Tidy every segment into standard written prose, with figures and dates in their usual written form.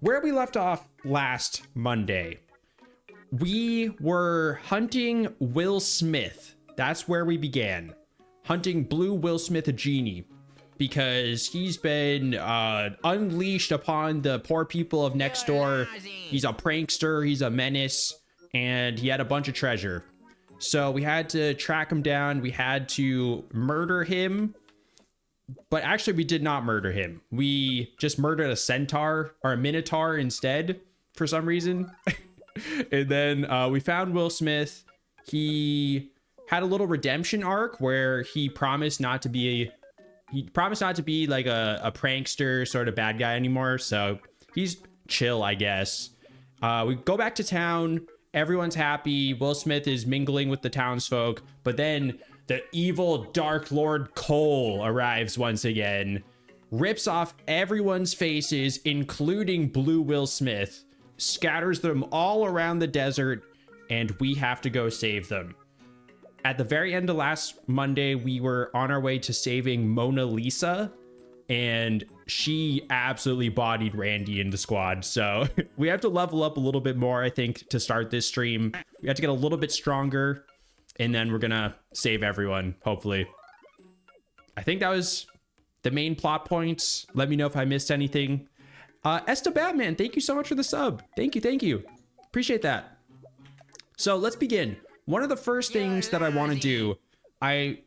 where we left off last Monday, we were hunting Will Smith. That's where we began. Hunting Blue Will Smith, a genie, because he's been unleashed upon the poor people of next door. He's a prankster, he's a menace, and he had a bunch of treasure. So we had to track him down. We had to murder him. But actually, we did not murder him. We just murdered a centaur or a minotaur instead for some reason. And then we found Will Smith. He had a little redemption arc where he promised not to be like a prankster sort of bad guy anymore. So he's chill, I guess. We go back to town. Everyone's happy. Will Smith is mingling with the townsfolk. But then the evil Dark Lord Cole arrives once again, rips off everyone's faces, including Blue Will Smith, scatters them all around the desert, and we have to go save them. At the very end of last Monday, we were on our way to saving Mona Lisa, and she absolutely bodied Randy in the squad. So we have to level up a little bit more, I think, to start this stream. We have to get a little bit stronger, and then we're gonna save everyone, hopefully. I think that was the main plot points. Let me know if I missed anything. Esta Batman, thank you so much for the sub. Thank you. Appreciate that. So let's begin. One of the first things that I want to do, I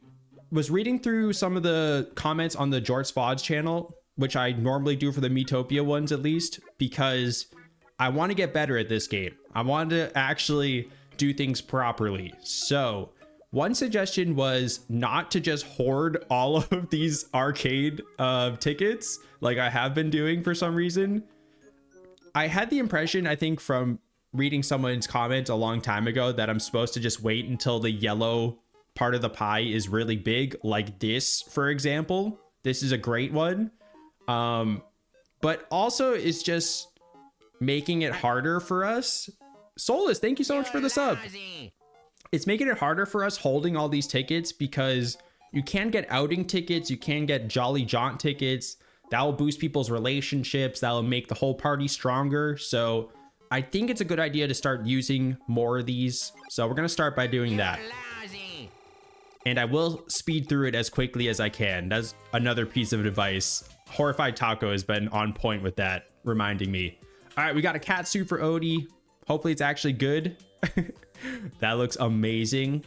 was reading through some of the comments on the Jorts VODs channel, which I normally do for the Miitopia ones at least, because I want to get better at this game. I want to actually do things properly. So one suggestion was not to just hoard all of these arcade tickets like I have been doing for some reason. I had the impression, I think from reading someone's comment a long time ago, that I'm supposed to just wait until the yellow part of the pie is really big, like this, for example. This is a great one. But also it's just making it harder for us. Solus, thank you so much for the sub. It's making it harder for us holding all these tickets because you can get outing tickets, you can get Jolly Jaunt tickets. That will boost people's relationships. That will make the whole party stronger. So I think it's a good idea to start using more of these. So we're going to start by doing that. And I will speed through it as quickly as I can. That's another piece of advice. Horrified Taco has been on point with that, reminding me. All right, we got a cat suit for Odie. Hopefully it's actually good. That looks amazing.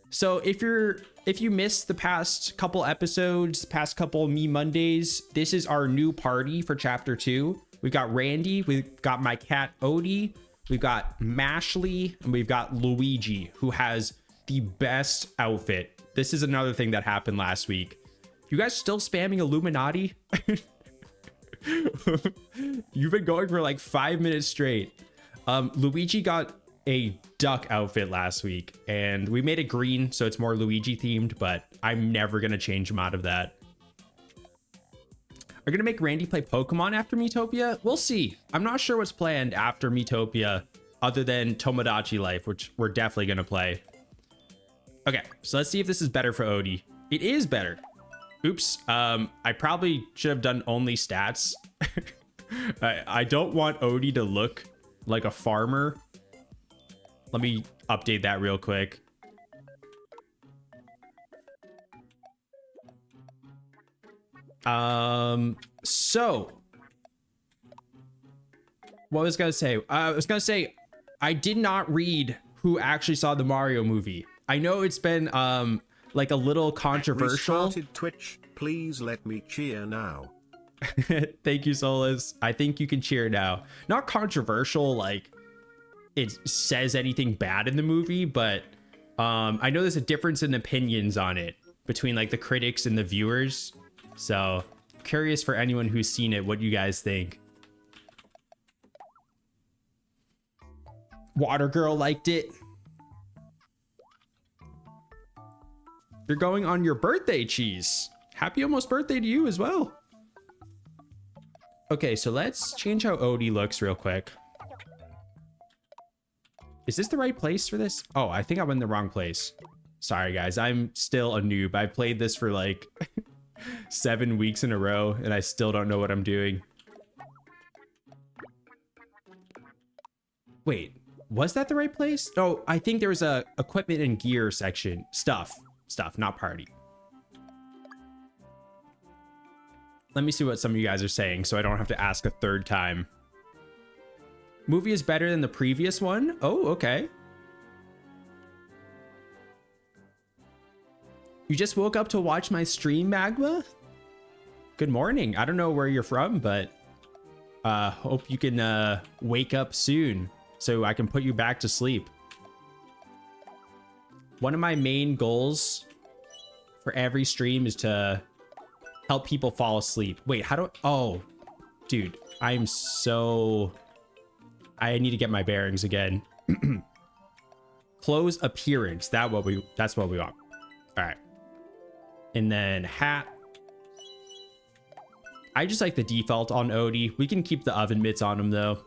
So if you missed the past couple episodes, past couple Me Mondays, this is our new party for chapter 2. We've got Randy, we've got my cat Odie, we've got Mashley, and we've got Luigi, who has the best outfit. This is another thing that happened last week. You guys still spamming Illuminati? You've been going for like 5 minutes straight. Luigi got a duck outfit last week, and we made it green, so it's more Luigi themed, but I'm never gonna change him out of that. Are gonna make Randy play Pokemon after Miitopia? We'll see. I'm not sure what's planned after Miitopia other than Tomodachi Life, which we're definitely gonna play. Okay, so let's see if this is better for Odie. It is better. Oops, I probably should have done only stats. I don't want Odie to look like a farmer. Let me update that real quick. So what was I gonna say? I was gonna say I did not read who actually saw the Mario movie. I know it's been like a little controversial. Restarted Twitch, please let me cheer now. Thank you, Solus. I think you can cheer now. Not controversial like it says anything bad in the movie, but I know there's a difference in opinions on it between like the critics and the viewers. So curious for anyone who's seen it, what you guys think. Water Girl liked it. You're going on your birthday, Cheese. Happy almost birthday to you as well. Okay, so let's change how Odie looks real quick. Is this the right place for this? Oh, I think I'm in the wrong place. Sorry, guys. I'm still a noob. I played this for like 7 weeks in a row, and I still don't know what I'm doing. Wait, was that the right place? Oh, I think there was a equipment and gear section. Stuff, not party. Let me see what some of you guys are saying so I don't have to ask a third time. Movie is better than the previous one. Oh, okay. You just woke up to watch my stream, Magma? Good morning. I don't know where you're from, but hope you can wake up soon so I can put you back to sleep. One of my main goals for every stream is to help people fall asleep. Wait, how do oh, dude, I need to get my bearings again. Close appearance. That's what we want. All right. And then hat. I just like the default on Odie. We can keep the oven mitts on him though.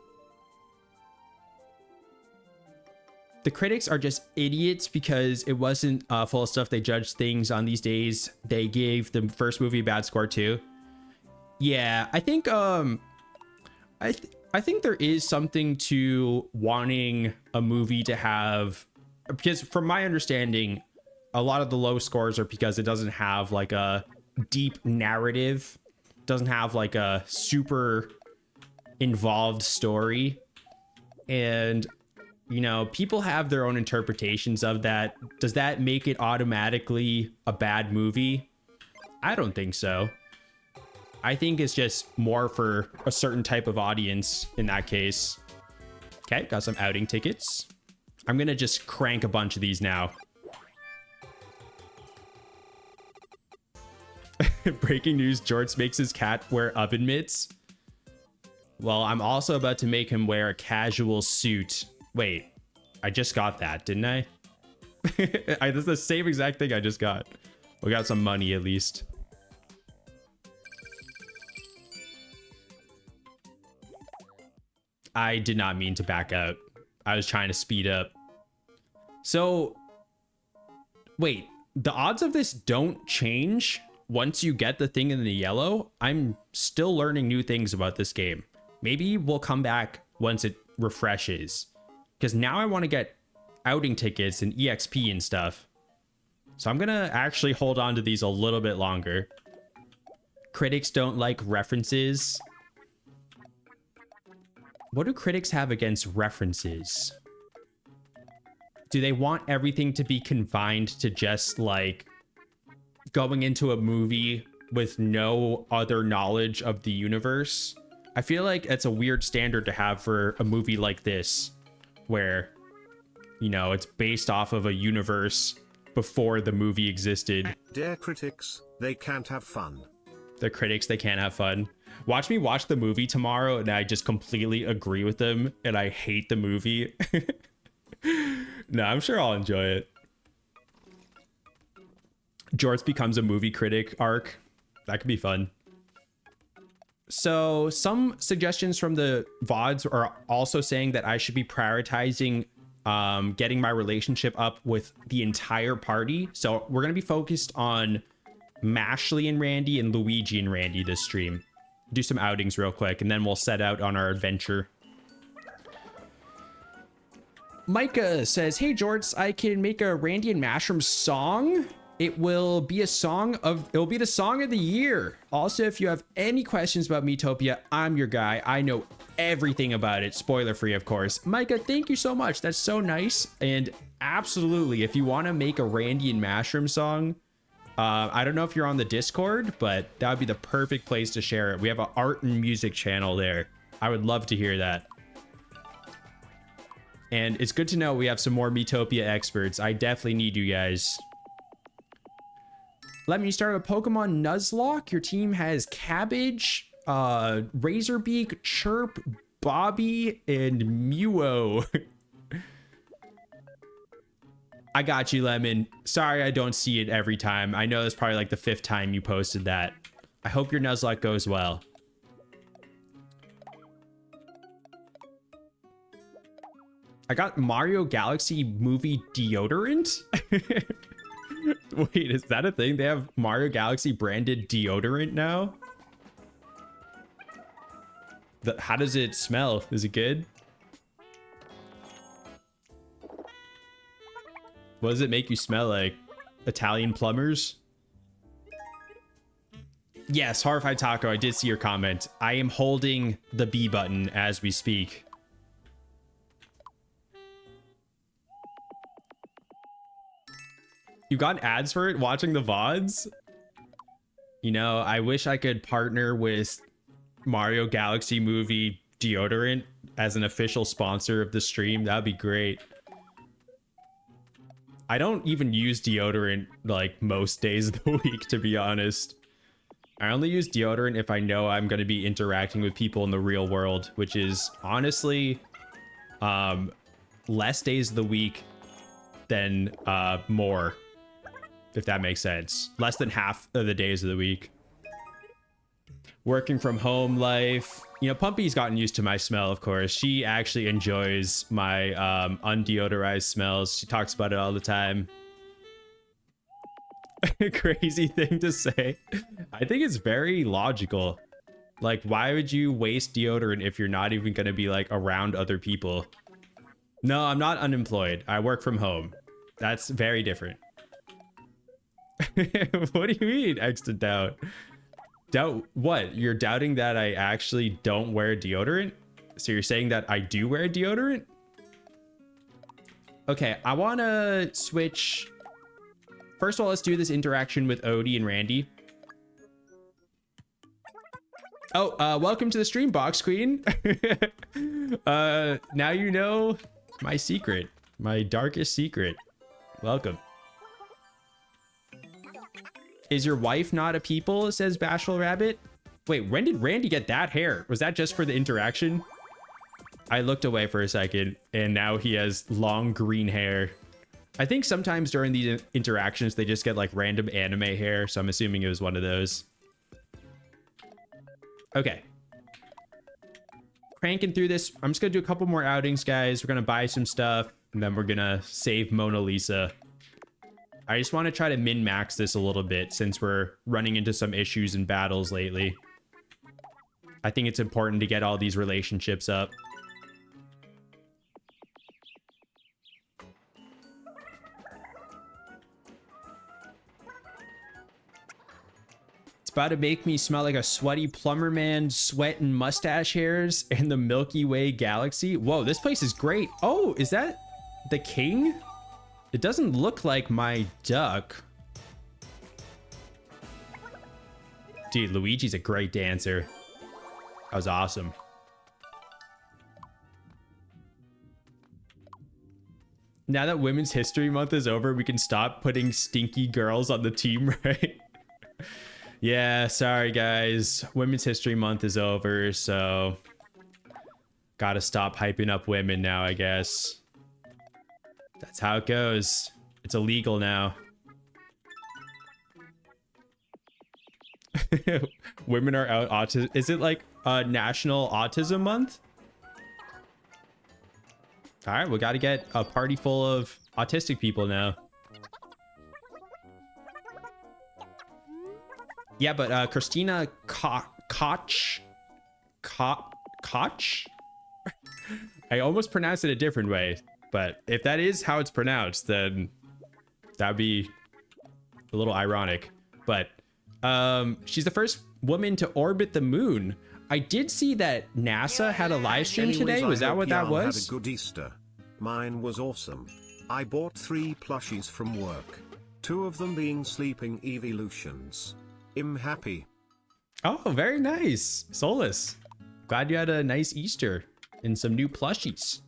The critics are just idiots because it wasn't full of stuff they judged things on these days. They gave the first movie a bad score too. Yeah, I think I think there is something to wanting a movie to have, because from my understanding, a lot of the low scores are because it doesn't have like a deep narrative, doesn't have like a super involved story. And, you know, people have their own interpretations of that. Does that make it automatically a bad movie? I don't think so. I think it's just more for a certain type of audience in that case. Okay, got some outing tickets. I'm gonna just crank a bunch of these now. Breaking news, Jorts makes his cat wear oven mitts. Well, I'm also about to make him wear a casual suit. Wait, I just got that, didn't I? That's the same exact thing I just got. We got some money at least. I did not mean to back out. I was trying to speed up. So, wait, the odds of this don't change once you get the thing in the yellow? I'm still learning new things about this game. Maybe we'll come back once it refreshes. Because now I want to get outing tickets and EXP and stuff. So I'm going to actually hold on to these a little bit longer. Critics don't like references. What do critics have against references? Do they want everything to be confined to just like going into a movie with no other knowledge of the universe? I feel like it's a weird standard to have for a movie like this, where, you know, it's based off of a universe before the movie existed. Dear critics, they can't have fun. The critics, they can't have fun. Watch me watch the movie tomorrow and I just completely agree with them and I hate the movie. No, I'm sure I'll enjoy it. Jorts becomes a movie critic arc. That could be fun. So some suggestions from the VODs are also saying that I should be prioritizing getting my relationship up with the entire party. So we're going to be focused on Mashley and Randy and Luigi and Randy this stream. Do some outings real quick and then we'll set out on our adventure. Micah says, hey Jorts, I can make a Randy and Mushroom song. It will be the song of the year. Also, if you have any questions about Miitopia, I'm your guy. I know everything about it. Spoiler free, of course. Micah, thank you so much. That's so nice. And absolutely, if you want to make a Randy and Mushroom song, I don't know if you're on the Discord, but that would be the perfect place to share it. We have an art and music channel there. I would love to hear that. And it's good to know we have some more Miitopia experts. I definitely need you guys. Let me start with Pokemon Nuzlocke. Your team has Cabbage, Razorbeak, Chirp, Bobby, and Mewo. I got you, Lemon. Sorry I don't see it every time. I know that's probably like the 5th time you posted that. I hope your Nuzlocke goes well. I got Mario Galaxy movie deodorant? Wait, is that a thing? They have Mario Galaxy branded deodorant now? How does it smell? Is it good? What does it make you smell like? Italian plumbers? Yes, Horrified Taco, I did see your comment. I am holding the B button as we speak. You got ads for it watching the VODs? You know, I wish I could partner with Mario Galaxy Movie deodorant as an official sponsor of the stream. That'd be great. I don't even use deodorant like most days of the week, to be honest. I only use deodorant if I know I'm going to be interacting with people in the real world, which is honestly less days of the week than more, if that makes sense. Less than half of the days of the week. Working from home life. You know, Pumpy's gotten used to my smell, of course. She actually enjoys my undeodorized smells. She talks about it all the time. Crazy thing to say. I think it's very logical. Like, why would you waste deodorant if you're not even going to be like around other people? No, I'm not unemployed. I work from home. That's very different. What do you mean, extra doubt? Doubt what? You're doubting that I actually don't wear deodorant? So you're saying that I do wear deodorant? Okay, I want to switch. First of all, let's do this interaction with Odie and Randy. Oh, welcome to the stream, Box Queen. Now you know my secret, my darkest secret. Welcome. Is your wife not a people? Says Bashful Rabbit. Wait, when did Randy get that hair? Was that just for the interaction? I looked away for a second and now he has long green hair. I think sometimes during these interactions, they just get like random anime hair. So I'm assuming it was one of those. Okay. Cranking through this. I'm just going to do a couple more outings, guys. We're going to buy some stuff and then we're going to save Mona Lisa. I just want to try to min-max this a little bit since we're running into some issues and battles lately. I think it's important to get all these relationships up. It's about to make me smell like a sweaty plumber man, sweat and mustache hairs in the Milky Way galaxy. Whoa, this place is great. Oh, is that the king? It doesn't look like my duck. Dude, Luigi's a great dancer. That was awesome. Now that Women's History Month is over, we can stop putting stinky girls on the team, right? Yeah, sorry guys. Women's History Month is over, so gotta stop hyping up women now, I guess. That's how it goes. It's illegal now. Women are out autism. Is it like National Autism Month? All right, we got to get a party full of autistic people now. Yeah, but Christina Koch? I almost pronounced it a different way. But if that is how it's pronounced, then that'd be a little ironic. But she's the first woman to orbit the moon. I did see that NASA had a live stream today. Was that what that was? Had a good Easter. Mine was awesome. I bought 3 plushies from work. 2 of them being sleeping evolutions. I'm happy. Oh, very nice. Solus. Glad you had a nice Easter and some new plushies.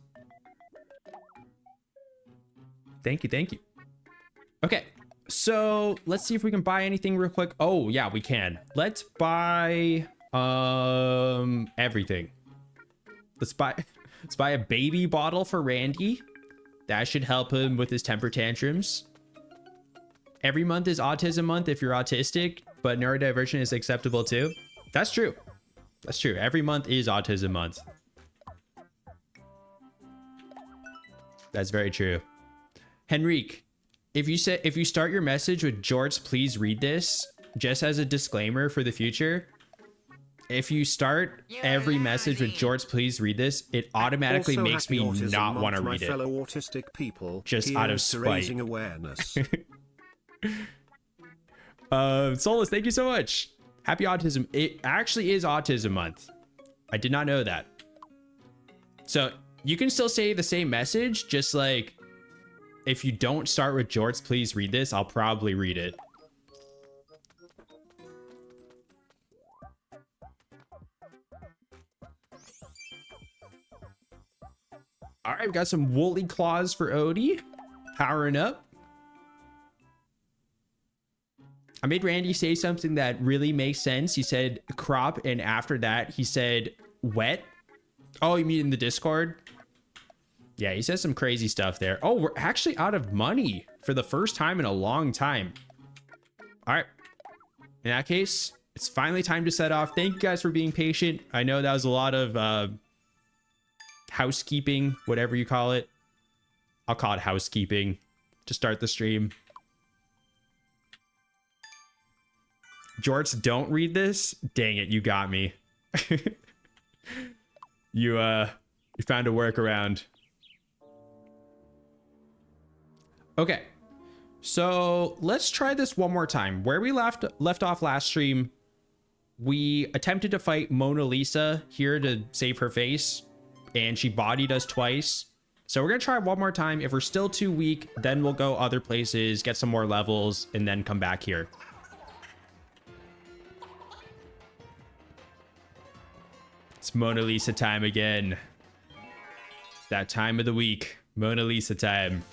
Thank you, thank you. Okay, so let's see if we can buy anything real quick. Oh yeah, we can. Let's buy everything. Let's buy a baby bottle for Randy. That should help him with his temper tantrums. Every month is autism month if you're autistic, but neurodivergent is acceptable too. That's true. That's true. Every month is autism month. That's very true. Henrique, if you start your message with jorts, please read this just as a disclaimer for the future. If you start every message with jorts, please read this, it automatically Also, makes me Happy Autism not Month, want to my read it. fellow autistic people, Just out of here's to spite. raising awareness. Solus, thank you so much. Happy autism. It actually is autism month. I did not know that. So you can still say the same message, just like if you don't start with jorts, please read this. I'll probably read it. All right, we've got some woolly claws for Odie. Powering up. I made Randy say something that really makes sense. He said crop, and after that, he said wet. Oh, you mean in the Discord? Yeah, he says some crazy stuff there. Oh, we're actually out of money for the first time in a long time. All right. In that case, it's finally time to set off. Thank you guys for being patient. I know that was a lot of housekeeping, whatever you call it. I'll call it housekeeping to start the stream. Jorts, don't read this. Dang it, you got me. You found a workaround. Okay. So let's try this one more time. Where we left off last stream, we attempted to fight Mona Lisa here to save her face, and she bodied us twice. So we're gonna try one more time. If we're still too weak, then we'll go other places, get some more levels, and then come back here. It's Mona Lisa time again. It's that time of the week. Mona Lisa time.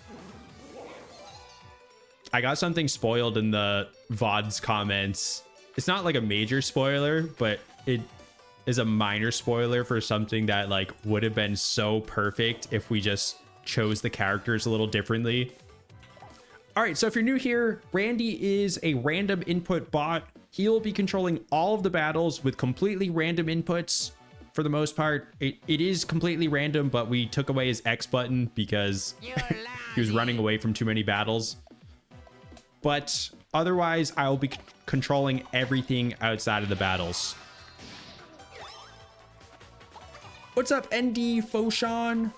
I got something spoiled in the VOD's comments. It's not like a major spoiler, but it is a minor spoiler for something that like would have been so perfect if we just chose the characters a little differently. All right, so if you're new here, Randy is a random input bot. He'll be controlling all of the battles with completely random inputs. For the most part, it is completely random, but we took away his X button because he was running away from too many battles. But otherwise, I'll be controlling everything outside of the battles. What's up, ND Foshan?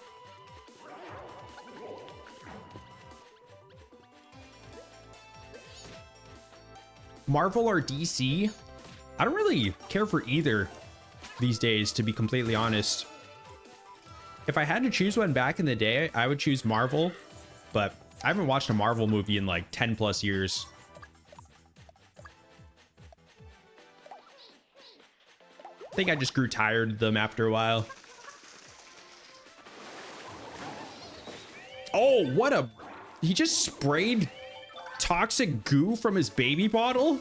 Marvel or DC? I don't really care for either these days, to be completely honest. If I had to choose one back in the day, I would choose Marvel, but I haven't watched a Marvel movie in like 10 plus years. I think I just grew tired of them after a while. Oh, what a... He just sprayed toxic goo from his baby bottle?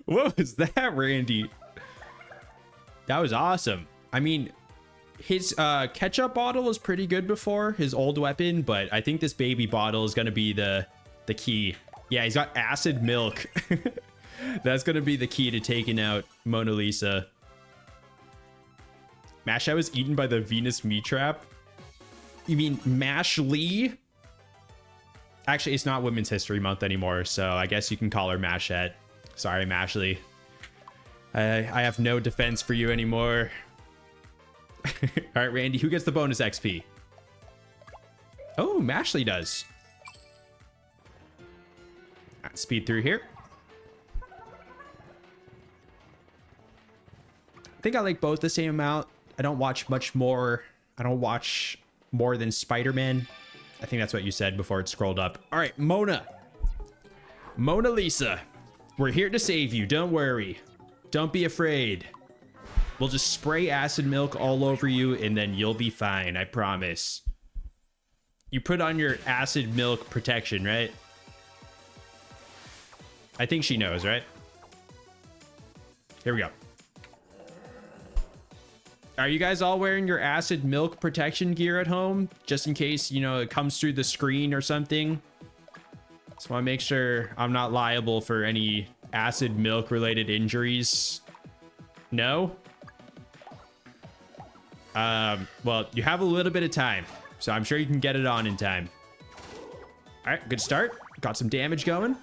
What was that, Randy? That was awesome. I mean, his ketchup bottle was pretty good before, his old weapon, but I think this baby bottle is going to be the key. Yeah, he's got acid milk. That's going to be the key to taking out Mona Lisa. Masha was eaten by the Venus meat trap. You mean Mash Lee? Actually, it's not Women's History Month anymore, so I guess you can call her Mashette. Sorry, Mashley. I have no defense for you anymore. All right, Randy, who gets the bonus XP? Oh, Mashley does. Right, speed through here. I think I like both the same amount. I don't watch much more. I don't watch more than Spider-Man. I think that's what you said before it scrolled up. All right, Mona. Mona Lisa. We're here to save you. Don't worry. Don't be afraid. We'll just spray acid milk all over you and then you'll be fine. I promise. You put on your acid milk protection, right? I think she knows, right? Here we go. Are you guys all wearing your acid milk protection gear at home? Just in case, you know, it comes through the screen or something. Just want to make sure I'm not liable for any acid milk related injuries. No? Well, you have a little bit of time, so I'm sure you can get it on in time. All right, good start. Got some damage going.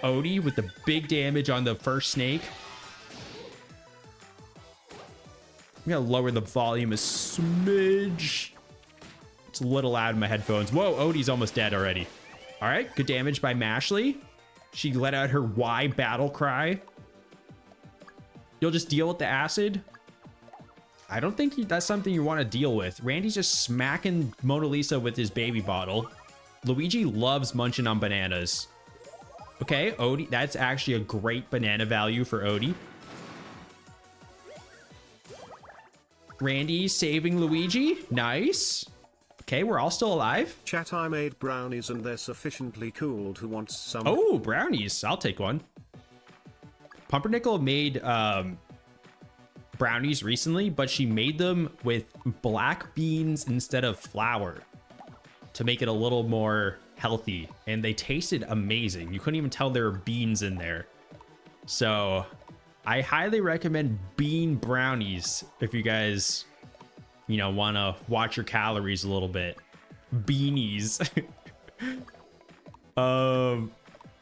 Odie with the big damage on the first snake. I'm gonna lower the volume a smidge. It's a little loud in my headphones. Whoa, Odie's almost dead already. All right, good damage by Mashley. She let out her Y battle cry. You'll just deal with the acid. I don't think that's something you want to deal with. Randy's just smacking Mona Lisa with his baby bottle. Luigi loves munching on bananas. Okay, Odie, that's actually a great banana value for Odie. Randy saving Luigi. Nice. Okay, we're all still alive. Chat, I made brownies and they're sufficiently cooled. Who wants some? Oh, brownies. I'll take one. Pumpernickel made brownies recently, but she made them with black beans instead of flour to make it a little more healthy. And they tasted amazing. You couldn't even tell there were beans in there. So I highly recommend bean brownies if you guys, you know, want to watch your calories a little bit. Beanies.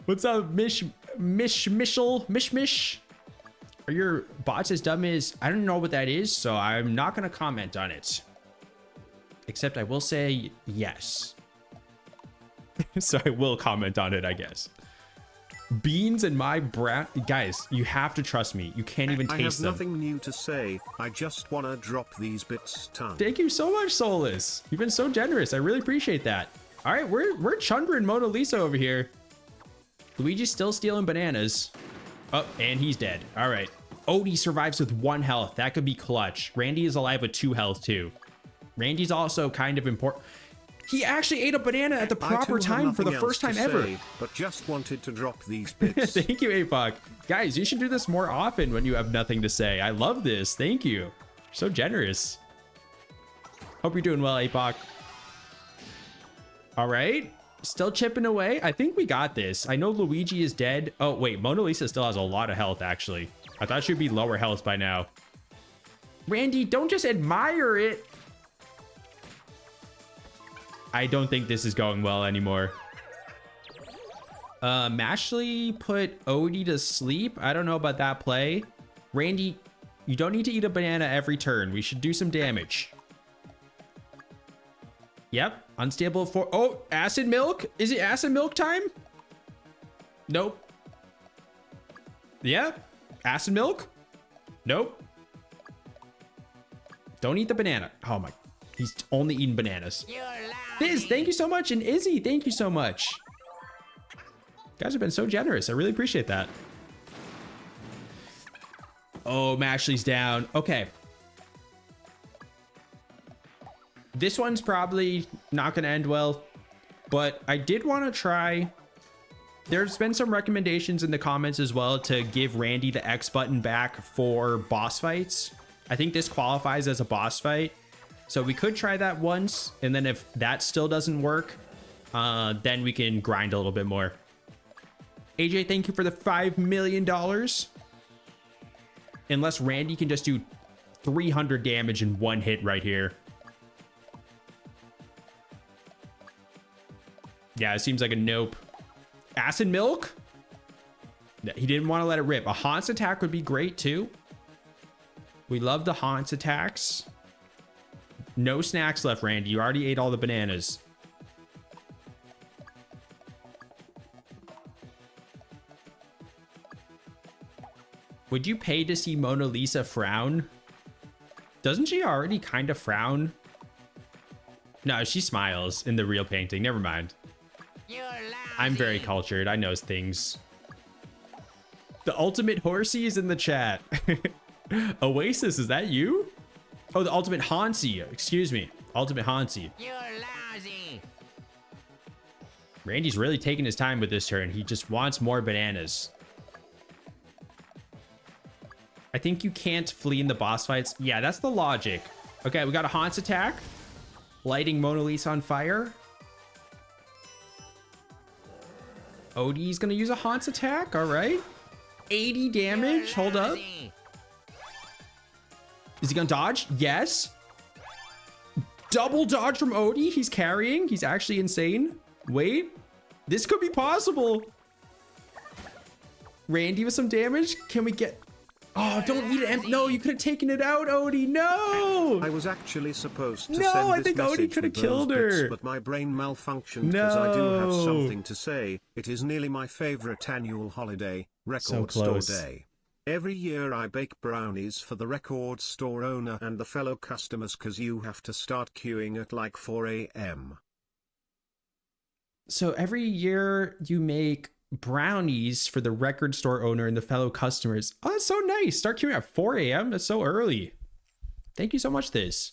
What's up, Mish? Are your bots as dumb as... I don't know what that is, so I'm not going to comment on it. Except I will say yes. So I will comment on it, I guess. Beans in my brown... Guys, you have to trust me. You can't even taste them. I have nothing new to say. I just want to drop these bits tongue. Thank you so much, Solus. You've been so generous. I really appreciate that. All right, we're chundering Mona Lisa over here. Luigi's still stealing bananas. Oh, and he's dead. All right. Odie survives with 1 health. That could be clutch. Randy is alive with 2 health, too. Randy's also kind of important. He actually ate a banana at the proper time for the first time ever. But just wanted to drop these bits. Thank you, Apoc. Guys, you should do this more often when you have nothing to say. I love this. Thank you. You're so generous. Hope you're doing well, Apoc. All right. Still chipping away. I think we got this. I know Luigi is dead. Oh, wait. Mona Lisa still has a lot of health, actually. I thought she'd be lower health by now. Randy, don't just admire it. I don't think this is going well anymore. Mashley put Odie to sleep. I don't know about that play. Randy, you don't need to eat a banana every turn. We should do some damage. Yep. Unstable for... Oh, acid milk? Is it acid milk time? Nope. Yeah. Acid milk? Nope. Don't eat the banana. Oh my... He's only eating bananas. Fizz, thank you so much. And Izzy, thank you so much. You guys have been so generous. I really appreciate that. Oh, Mashley's down. Okay. This one's probably not going to end well, but I did want to try. There's been some recommendations in the comments as well to give Randy the X button back for boss fights. I think this qualifies as a boss fight. So we could try that once, and then if that still doesn't work, then we can grind a little bit more. AJ, thank you for the $5 million. Unless Randy can just do 300 damage in 1 hit right here. Yeah, it seems like a nope. Acid milk? He didn't want to let it rip. A Haunts attack would be great too. We love the Haunts attacks. No snacks left, Randy. You already ate all the bananas. Would you pay to see Mona Lisa frown? Doesn't she already kind of frown? No, she smiles in the real painting. Never mind. I'm very cultured. I know things. The ultimate horsey is in the chat. Oasis, is that you? Oh, the ultimate Hansi. Excuse me. Ultimate Hansi. You're lousy. Randy's really taking his time with this turn. He just wants more bananas. I think you can't flee in the boss fights. Yeah, that's the logic. Okay, we got a Haunts attack. Lighting Mona Lisa on fire. Odie's gonna use a Haunts attack. All right. 80 damage. Hold up. Is he gonna dodge? Yes. Double dodge from Odie. He's carrying. He's actually insane. Wait. This could be possible. Randy with some damage. Can we get... Oh, don't eat it. No, you could have taken it out, Odie. No. I was actually supposed to No, send I this think Odie message could have with those killed bits, her. but my brain malfunctioned because I do have No. something to say. It is nearly my favorite annual holiday, Record Store close. Day. Every year I bake brownies for the record store owner and the fellow customers cause you have to start queuing at like 4 a.m. So every year you make brownies for the record store owner and the fellow customers. Oh, that's so nice. Start queuing at 4 a.m. That's so early. Thank you so much, This.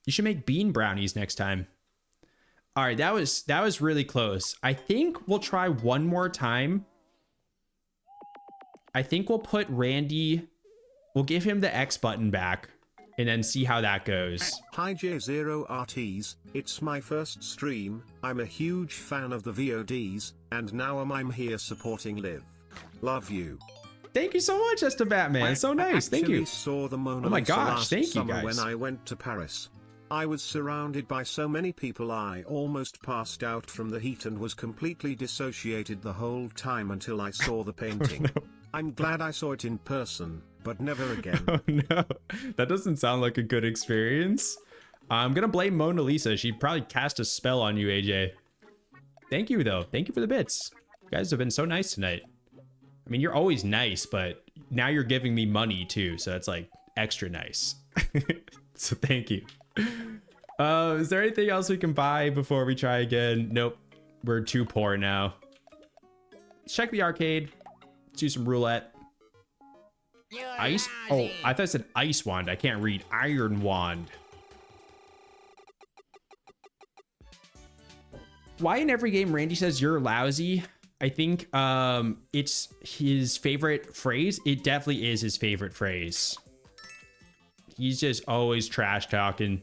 You should make bean brownies next time. All right, that was really close. I think we'll try one more time. I think we'll put Randy, we'll give him the X button back and then see how that goes. Hi J0RTs, it's my first stream. I'm a huge fan of the VODs, and now I'm here supporting Liv. Love you. Thank you so much, Esther Batman. So nice. Thank you. I saw the Mona Oh my Lisa gosh, last thank you summer guys. when I went to Paris. I was surrounded by so many people I almost passed out from the heat and was completely dissociated the whole time until I saw the painting. No. I'm glad I saw it in person, but never again. Oh no, that doesn't sound like a good experience. I'm gonna blame Mona Lisa. She probably cast a spell on you, AJ. Thank you though. Thank you for the bits. You guys have been so nice tonight. I mean, you're always nice, but now you're giving me money too, so it's like extra nice. So thank you. Is there anything else we can buy before we try again? Nope. We're too poor now. Let's check the arcade. Let's do some roulette. Ice? Oh, I thought it said ice wand. I can't read. Iron wand. Why in every game Randy says you're lousy? I think it's his favorite phrase. It definitely is his favorite phrase. He's just always trash talking.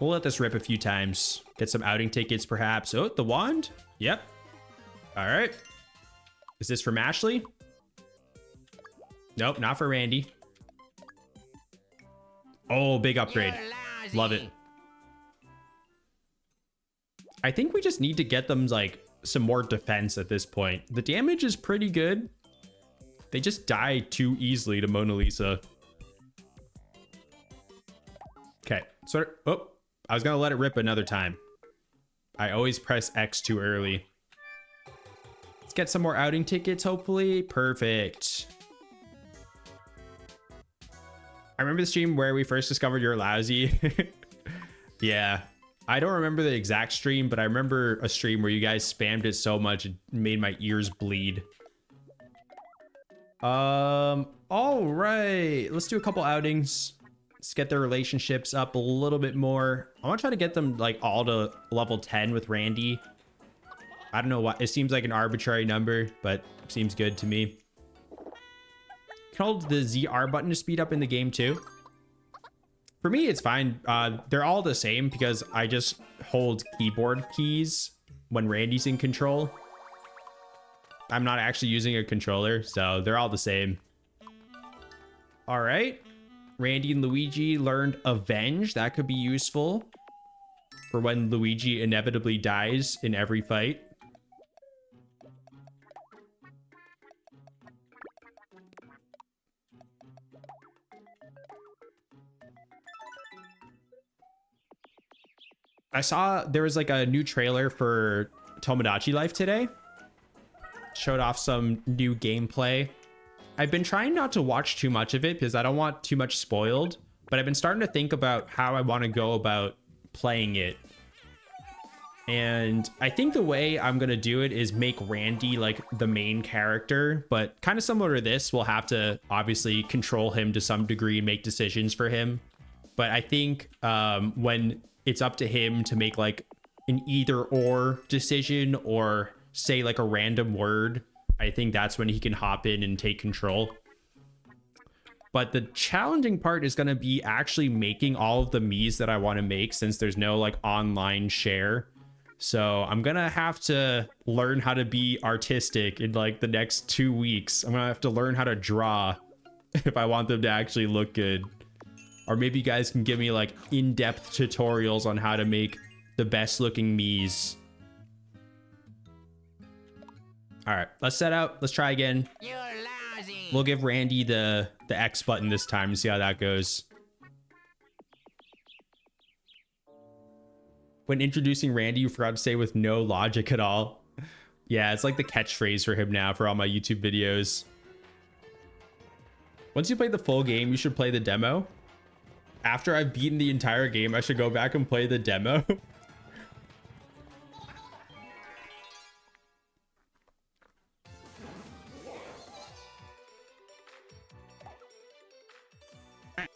We'll let this rip a few times. Get some outing tickets perhaps. Oh, the wand? Yep. All right. Is this from Ashley? Nope, not for Randy. Oh, big upgrade. Love it. I think we just need to get them like some more defense at this point. The damage is pretty good. They just die too easily to Mona Lisa. Okay, so oh, I was gonna let it rip another time. I always press X too early. Let's get some more outing tickets, hopefully. Perfect. I remember the stream where we first discovered you're lousy. Yeah. I don't remember the exact stream, but I remember a stream where you guys spammed it so much it made my ears bleed. All right. Let's do a couple outings. Let's get their relationships up a little bit more. I want to try to get them like all to level 10 with Randy. I don't know why. It seems like an arbitrary number, but seems good to me. Can hold the ZR button to speed up in the game too. For me, it's fine. They're all the same because I just hold keyboard keys when Randy's in control. I'm not actually using a controller, so they're all the same. All right. Randy and Luigi learned Avenge. That could be useful for when Luigi inevitably dies in every fight. I saw there was like a new trailer for Tomodachi Life today. Showed off some new gameplay. I've been trying not to watch too much of it because I don't want too much spoiled, but I've been starting to think about how I want to go about playing it. And I think the way I'm going to do it is make Randy like the main character, but kind of similar to this, we'll have to obviously control him to some degree and make decisions for him. But I think when it's up to him to make like an either or decision or say like a random word, I think that's when he can hop in and take control. But the challenging part is going to be actually making all of the Miis that I want to make since there's no like online share. So I'm going to have to learn how to be artistic in like the next 2 weeks. I'm going to have to learn how to draw if I want them to actually look good. Or maybe you guys can give me like in-depth tutorials on how to make the best looking Miis. All right, let's set out. Let's try again. You're lousy. We'll give Randy the X button this time and see how that goes. When introducing Randy, you forgot to say with no logic at all. Yeah, it's like the catchphrase for him now for all my YouTube videos. Once you play the full game, you should play the demo. After I've beaten the entire game, I should go back and play the demo.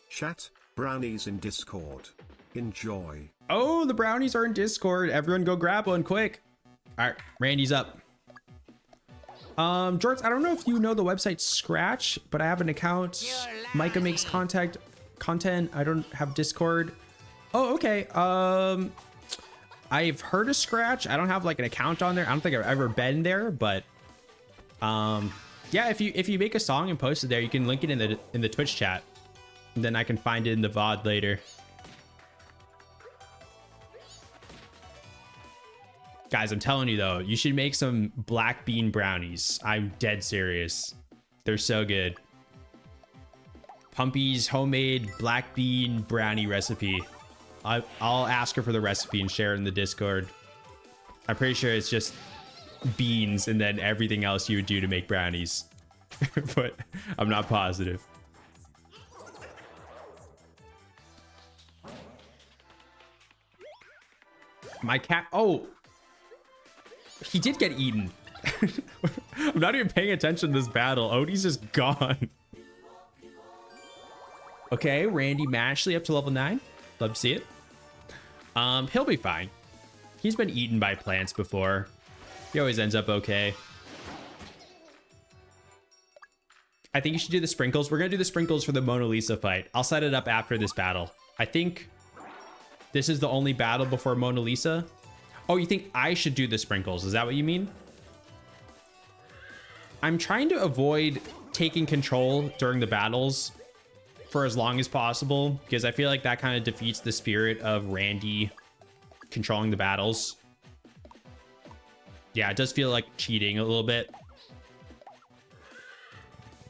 Chat, brownies in Discord. Enjoy. Oh, the brownies are in Discord. Everyone go grab one quick. All right, Randy's up. Jorts, I don't know if you know the website Scratch, but I have an account. Micah makes content. I don't have Discord. Oh, okay. I've heard of Scratch. I don't have like an account on there. I don't think I've ever been there, but yeah, if you make a song and post it there, you can link it in the Twitch chat. And then I can find it in the VOD later. Guys, I'm telling you though, you should make some black bean brownies. I'm dead serious. They're so good. Pumpy's homemade black bean brownie recipe. I'll ask her for the recipe and share it in the Discord. I'm pretty sure it's just beans and then everything else you would do to make brownies. But I'm not positive. My cat. Oh, he did get eaten. I'm not even paying attention to this battle. Odie's just gone. Okay, Randy Mashley up to level 9. Love to see it. He'll be fine. He's been eaten by plants before. He always ends up okay. I think you should do the sprinkles. We're gonna do the sprinkles for the Mona Lisa fight. I'll set it up after this battle. I think this is the only battle before Mona Lisa. Oh, you think I should do the sprinkles? Is that what you mean? I'm trying to avoid taking control during the battles for as long as possible, because I feel like that kind of defeats the spirit of Randy controlling the battles. Yeah, it does feel like cheating a little bit.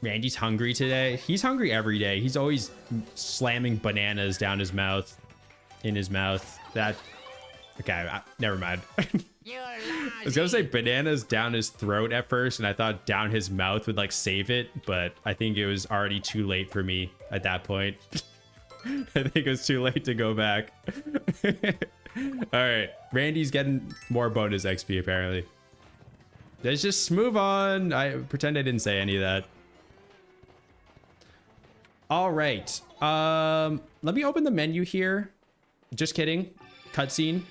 Randy's hungry today. He's hungry every day. He's always slamming bananas down his mouth. In his mouth. That... Okay, never mind. I was gonna say bananas down his throat at first, and I thought down his mouth would like save it, but I think it was already too late for me at that point. I think it was too late to go back. All right, Randy's getting more bonus XP apparently. Let's just move on. I pretend I didn't say any of that. All right, let me open the menu here. Just kidding. Cutscene.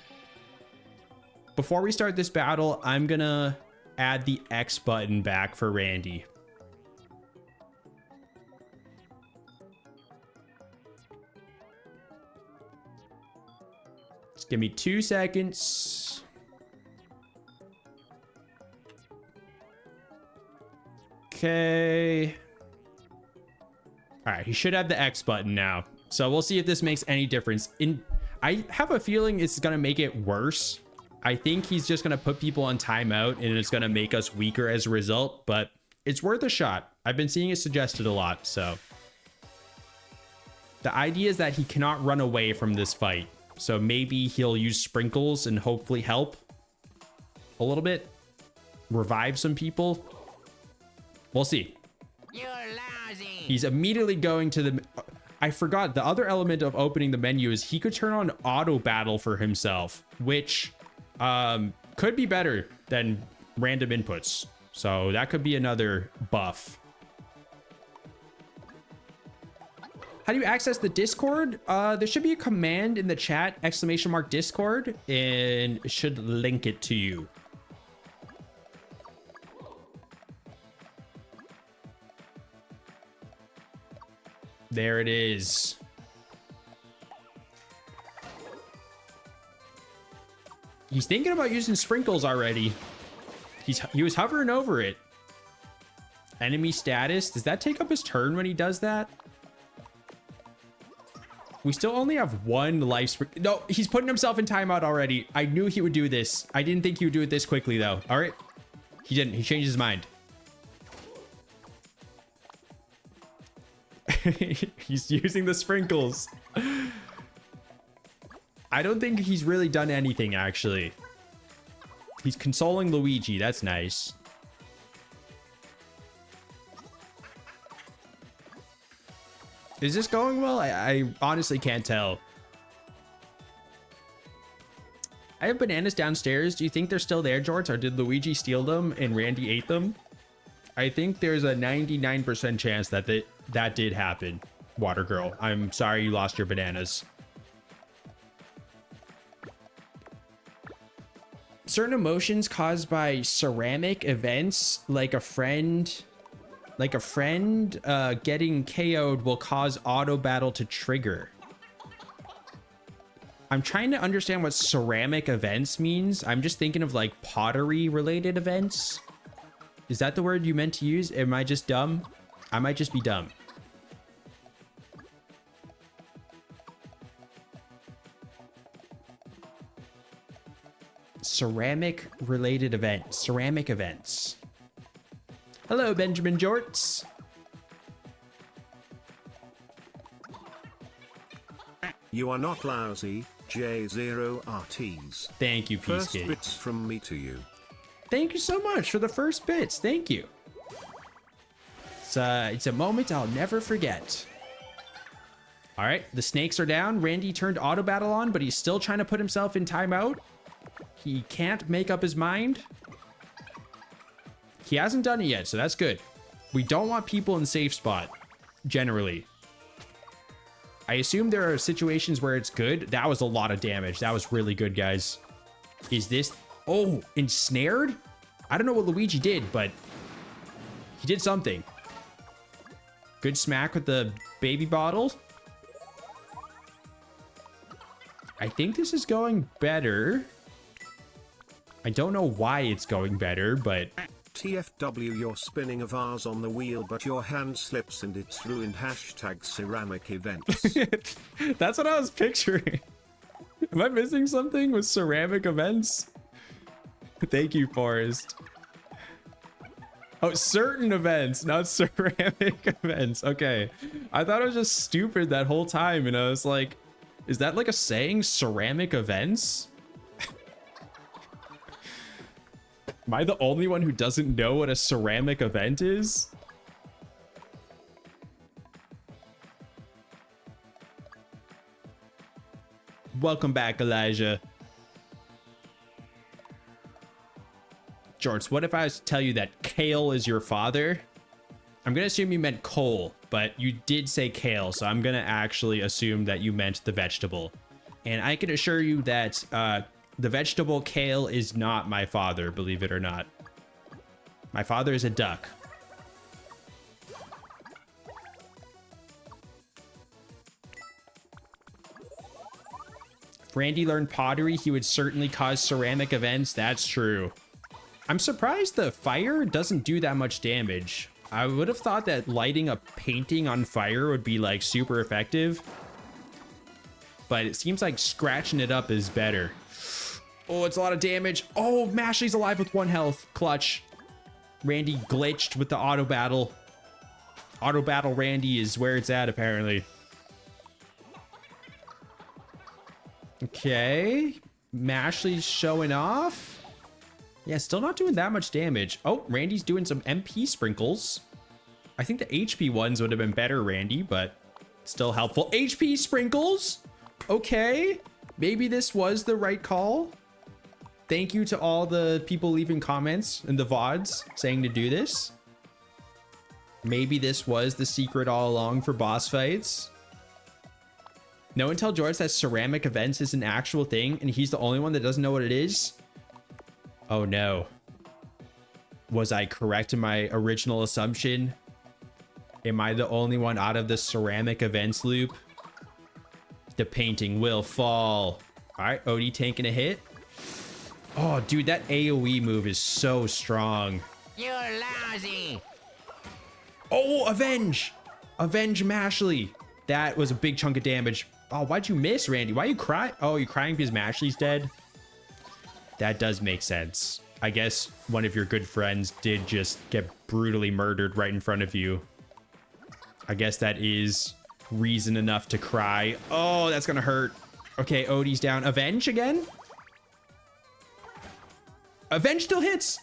Before we start this battle, I'm gonna add the X button back for Randy. Just give me 2 seconds. Okay. All right, he should have the X button now. So we'll see if this makes any difference. I have a feeling it's gonna make it worse. I think he's just gonna put people on timeout and it's gonna make us weaker as a result, but it's worth a shot. I've been seeing it suggested a lot, so. The idea is that he cannot run away from this fight. So maybe he'll use sprinkles and hopefully help a little bit. Revive some people. We'll see. You're lousy. He's immediately going to the... I forgot the other element of opening the menu is he could turn on auto battle for himself, which could be better than random inputs. So that could be another buff. How do you access the Discord? There should be a command in the chat, !Discord, and it should link it to you. There it is. He's thinking about using sprinkles already. He was hovering over it. Enemy status. Does that take up his turn when he does that? We still only have one life. No, he's putting himself in timeout already. I knew he would do this. I didn't think he would do it this quickly though. All right. He didn't. He changed his mind. He's using the sprinkles. I don't think he's really done anything, actually. He's consoling Luigi. That's nice. Is this going well? I honestly can't tell. I have bananas downstairs. Do you think they're still there, Jorts? Or did Luigi steal them and Randy ate them? I think there's a 99% chance that that did happen, Water Girl. I'm sorry you lost your bananas. Certain emotions caused by ceramic events, like a friend getting KO'd will cause auto battle to trigger. I'm trying to understand what ceramic events means. I'm just thinking of like pottery related events. Is that the word you meant to use? Am I just dumb? I might just be dumb. Ceramic related event. Ceramic events. Hello, Benjamin Jorts. You are not lousy, J0RTs. Thank you, First Peace bits from me to you. Thank you so much for the first bits. Thank you. It's a moment I'll never forget. All right, the snakes are down. Randy turned auto battle on, but he's still trying to put himself in timeout. He can't make up his mind. He hasn't done it yet, so that's good. We don't want people in safe spot, generally. I assume there are situations where it's good. That was a lot of damage. That was really good, guys. Is this... Oh, ensnared? I don't know what Luigi did, but he did something. Good smack with the baby bottle. I think this is going better. I don't know why it's going better, but... TFW, you're spinning a vase on the wheel, but your hand slips and it's ruined. Hashtag ceramic events. That's what I was picturing. Am I missing something with ceramic events? Thank you, Forrest. Oh, certain events, not ceramic events. Okay. I thought it was just stupid that whole time, and I was like, is that like a saying? Ceramic events? Am I the only one who doesn't know what a ceramic event is? Welcome back, Elijah. Jorts, what if I was to tell you that kale is your father? I'm gonna assume you meant coal, but you did say kale, so I'm gonna actually assume that you meant the vegetable. And I can assure you that the vegetable kale is not my father, believe it or not. My father is a duck. If Randy learned pottery, he would certainly cause ceramic events. That's true. I'm surprised the fire doesn't do that much damage. I would have thought that lighting a painting on fire would be like super effective. But it seems like scratching it up is better. Oh, it's a lot of damage. Oh, Mashley's alive with 1 health. Clutch. Randy glitched with the auto battle. Auto battle Randy is where it's at, apparently. Okay. Mashley's showing off. Yeah, still not doing that much damage. Oh, Randy's doing some MP sprinkles. I think the HP ones would have been better, Randy, but still helpful. HP sprinkles? Okay. Maybe this was the right call. Thank you to all the people leaving comments in the VODs saying to do this. Maybe this was the secret all along for boss fights. No one tell George that ceramic events is an actual thing and he's the only one that doesn't know what it is. Oh no. Was I correct in my original assumption? Am I the only one out of the ceramic events loop? The painting will fall. All right, Odie tanking a hit. Oh, dude, that AoE move is so strong. You're lousy. Oh, avenge! Avenge Mashley. That was a big chunk of damage. Oh, why'd you miss, Randy? Why are you crying? Oh, you're crying because Mashley's dead? That does make sense. I guess one of your good friends did just get brutally murdered right in front of you. I guess that is reason enough to cry. Oh, that's gonna hurt. Okay, Odie's down. Avenge again? Avenge still hits.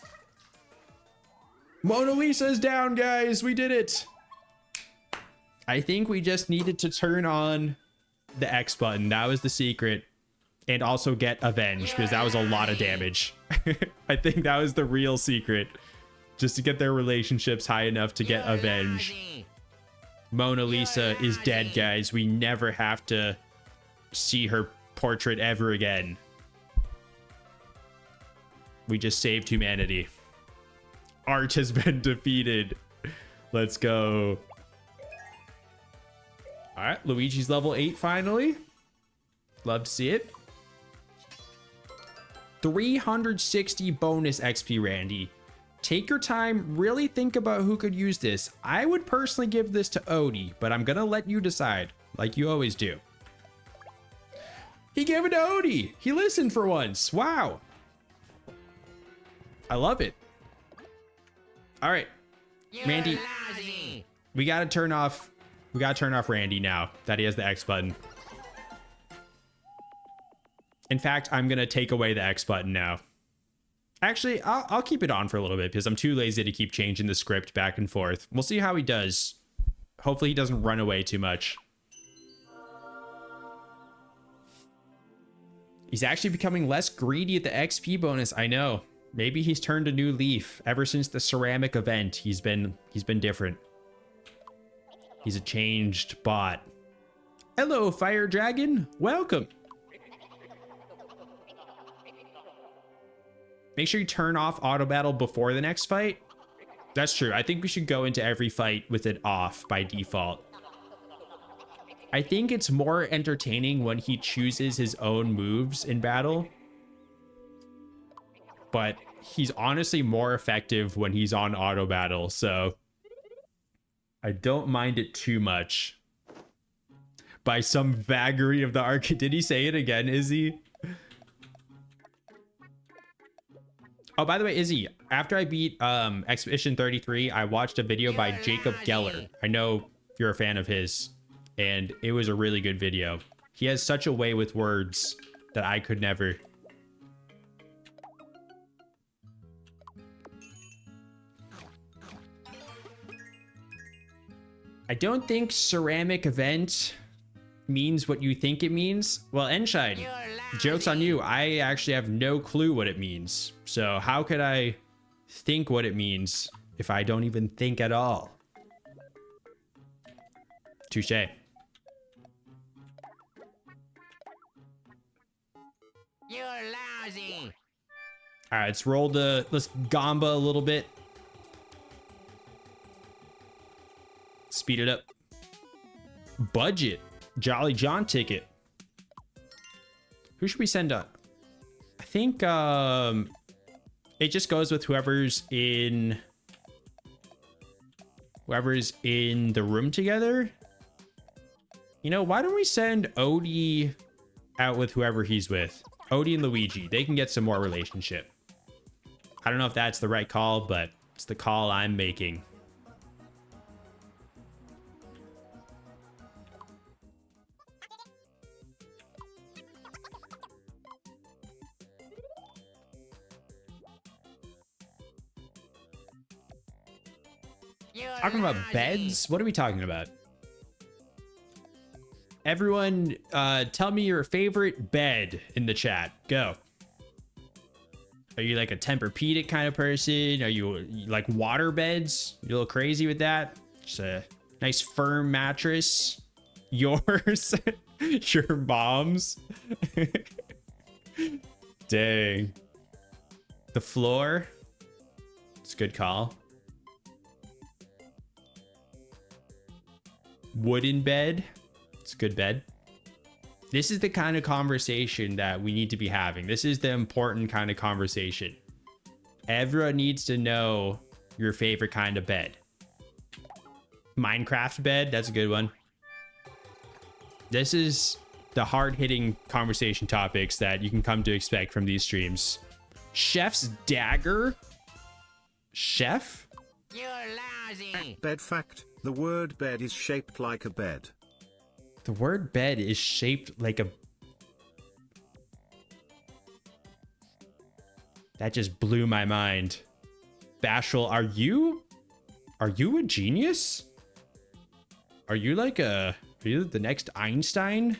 Mona Lisa's down, guys. We did it. I think we just needed to turn on the X button. That was the secret. And also get Avenge, because that was a lot of damage. I think that was the real secret. Just to get their relationships high enough to get Avenge. Mona Lisa is dead, guys. We never have to see her portrait ever again. We just saved humanity. Art has been defeated. Let's go. All right, Luigi's level 8 finally. Love to see it. 360 bonus XP, Randy. Take your time, really think about who could use this. I would personally give this to Odie, but I'm gonna let you decide, like you always do. He gave it to Odie. He listened for once. Wow. I love it. All right, Randy, we gotta turn off Randy now that he has the X button. In fact, I'm gonna take away the X button now. Actually, I'll keep it on for a little bit because I'm too lazy to keep changing the script back and forth. We'll see how he does. Hopefully he doesn't run away too much. He's actually becoming less greedy at the XP bonus. I know. Maybe he's turned a new leaf. Ever since the ceramic event, he's been different. He's a changed bot. Hello, Fire Dragon. Welcome. Make sure you turn off auto battle before the next fight. That's true. I think we should go into every fight with it off by default. I think it's more entertaining when he chooses his own moves in battle. But he's honestly more effective when he's on auto battle, so I don't mind it too much. By some vagary of the arcade. Did he say it again, Izzy? Oh, by the way, Izzy, after I beat Expedition 33, I watched a video by Jacob Geller. I know you're a fan of his, and it was a really good video. He has such a way with words that I could never. I don't think ceramic event means what you think it means. Well, Enshine, joke's on you. I actually have no clue what it means. So how could I think what it means if I don't even think at all? Touche. You're lousy. All right, let's gamba a little bit. Speed it up. Budget. Jolly John ticket. Who should we send up? I think it just goes with whoever's in the room together. You know, why don't we send Odie out with whoever he's with? Odie and Luigi. They can get some more relationship. I don't know if that's the right call, but it's the call I'm making. Talking about beds? What are we talking about? Everyone, tell me your favorite bed in the chat. Go. Are you like a Tempur-Pedic kind of person? Are you like water beds? You a little crazy with that? Just a nice firm mattress. Yours? Your mom's? Dang. The floor? It's a good call. Wooden bed. It's a good bed. This is the kind of conversation that we need to be having. This is the important kind of conversation. Everyone needs to know your favorite kind of bed. Minecraft bed. That's a good one. This is the hard-hitting conversation topics that you can come to expect from these streams. Chef's dagger? Chef? You're lousy. Bed fact, the word bed is shaped like a bed. The word bed is shaped like a... That just blew my mind. Bashful, are you a genius? Are you the next Einstein?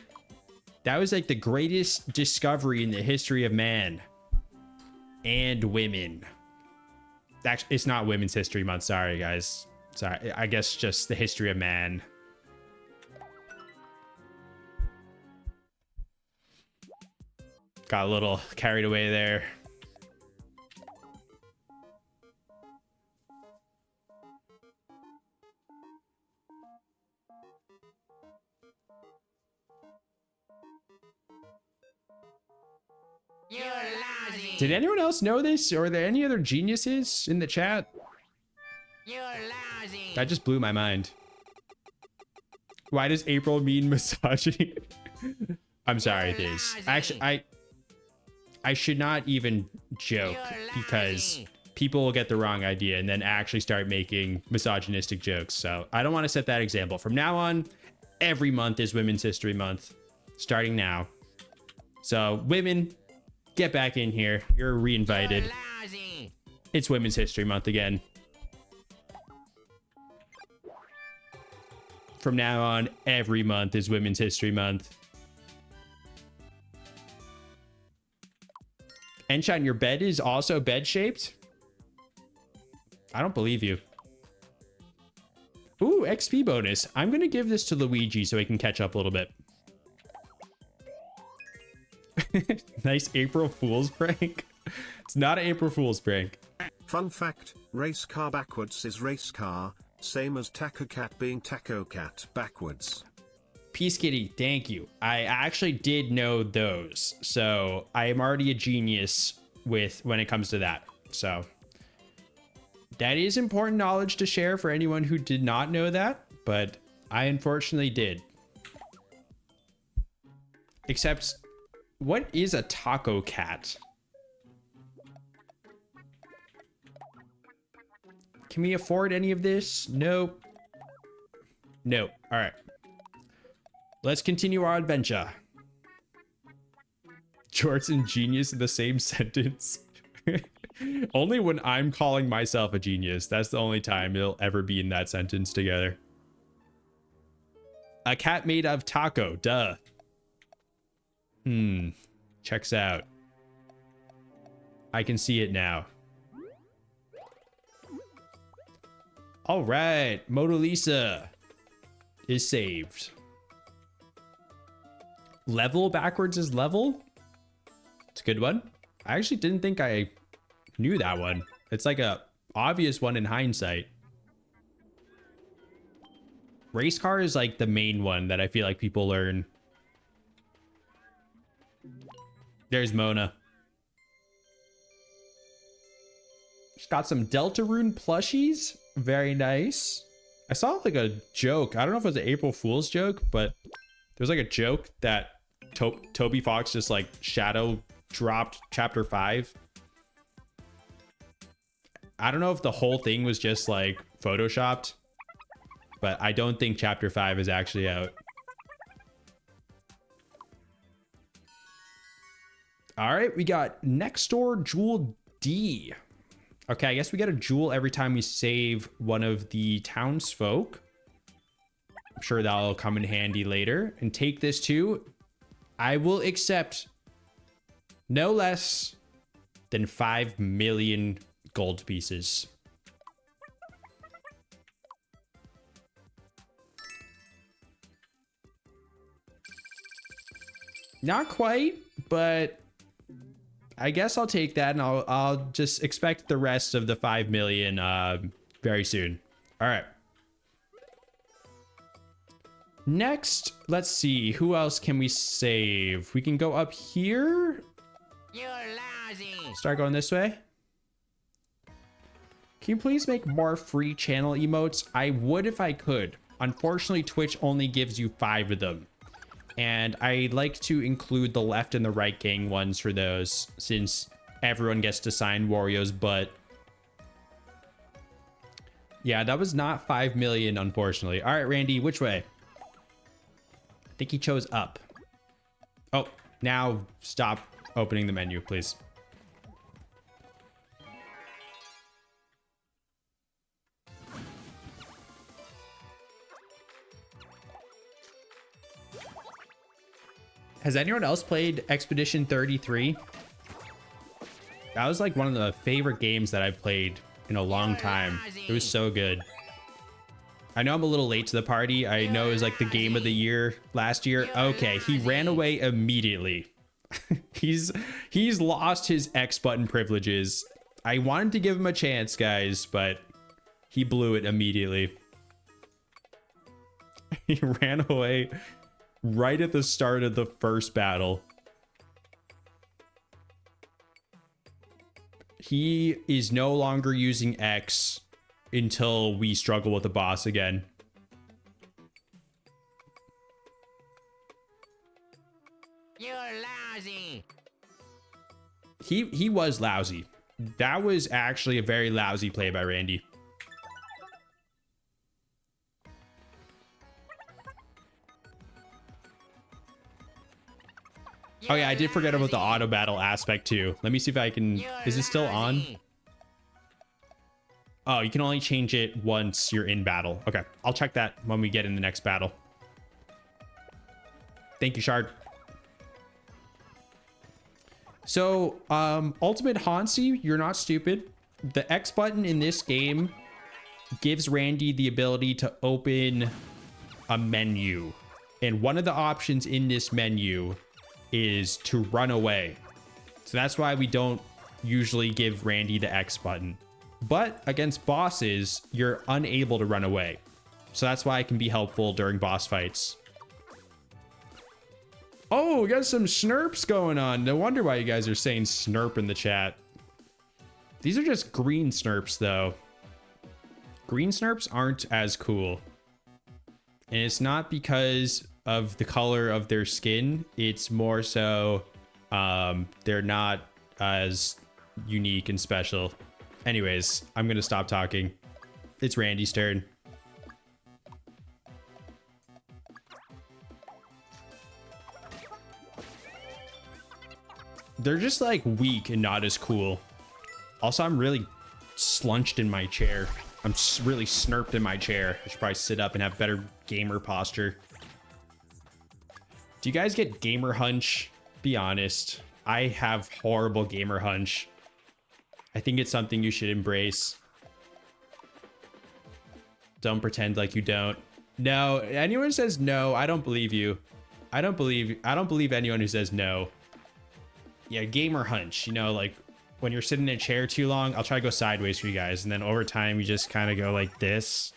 That was like the greatest discovery in the history of man and women. Actually, it's not Women's History Month. Sorry, guys. Sorry. I guess just the history of man. Got a little carried away there. You're lousy. Did anyone else know this? Or are there any other geniuses in the chat? You're lousy. That just blew my mind. Why does April mean misogyny? I'm sorry, it is. Actually, I should not even joke because people will get the wrong idea and then actually start making misogynistic jokes. So I don't want to set that example. From now on, every month is Women's History Month, starting now. So women, get back in here. You're re-invited. It's Women's History Month again. From now on, every month is Women's History Month. Enshine, your bed is also bed-shaped? I don't believe you. Ooh, XP bonus. I'm going to give this to Luigi so he can catch up a little bit. Nice April Fool's prank. It's not an April Fool's prank. Fun fact, race car backwards is race car, same as taco cat being taco cat backwards. Peace Kitty, thank you. I actually did know those, so I am already a genius when it comes to that. So that is important knowledge to share for anyone who did not know that, but I unfortunately did. Except, what is a taco cat? Can we afford any of this? Nope. Nope. All right. Let's continue our adventure. Jorts and genius in the same sentence. Only when I'm calling myself a genius. That's the only time it'll ever be in that sentence together. A cat made of taco. Duh. Checks out. I can see it now. All right. Mona Lisa is saved. Level backwards is level. It's a good one. I actually didn't think I knew that one. It's like a obvious one in hindsight. Race car is like the main one that I feel like people learn. There's Mona. She's got some Deltarune plushies. Very nice. I saw like a joke. I don't know if it was an April Fool's joke, but there's like a joke that Toby Fox just like shadow dropped chapter 5. I don't know if the whole thing was just like photoshopped, but I don't think chapter 5 is actually out. All right, we got next door Jewel D. Okay, I guess we get a jewel every time we save one of the townsfolk. I'm sure that'll come in handy later. And take this too. I will accept no less than 5 million gold pieces. Not quite, but I guess I'll take that, and I'll just expect the rest of the 5 million very soon. All right. Next, let's see. Who else can we save? We can go up here. You're lousy. Start going this way. Can you please make more free channel emotes? I would if I could. Unfortunately, Twitch only gives you 5 of them. And I like to include the left and the right gang ones for those, since everyone gets to sign Wario's butt. Yeah, that was not 5 million, unfortunately. All right, Randy, which way? I think he chose up. Oh, now stop opening the menu, please. Has anyone else played Expedition 33? That was like one of the favorite games that I've played in a long time. It was so good. I know I'm a little late to the party. I know it was like the game of the year last year. Okay, he ran away immediately. He's lost his X button privileges. I wanted to give him a chance, guys, but he blew it immediately. He ran away right at the start of the first battle. He is no longer using X until we struggle with the boss again. You're lousy. He was lousy. That was actually a very lousy play by Randy. Oh yeah, I did forget about the auto battle aspect too. Let me see if I can... Is it still on? Oh, you can only change it once you're in battle. Okay, I'll check that when we get in the next battle. Thank you, Shard. So, Ultimate Hansi, you're not stupid. The X button in this game gives Randy the ability to open a menu. And one of the options in this menu is to run away. So that's why we don't usually give Randy the X button. But against bosses, you're unable to run away. So that's why it can be helpful during boss fights. Oh, we got some snurps going on. No wonder why you guys are saying snurp in the chat. These are just green snurps, though. Green snurps aren't as cool. And it's not because of the color of their skin. It's more so they're not as unique and special. Anyways, I'm going to stop talking. It's Randy's turn. They're just like weak and not as cool. Also, I'm really slunched in my chair. I'm really snurped in my chair. I should probably sit up and have better gamer posture. Do you guys get gamer hunch? Be honest. I have horrible gamer hunch. I think it's something you should embrace. Don't pretend like you don't. No, anyone says no, I don't believe you. I don't believe anyone who says no. Yeah, gamer hunch. You know, like when you're sitting in a chair too long, I'll try to go sideways for you guys. And then over time, you just kind of go like this.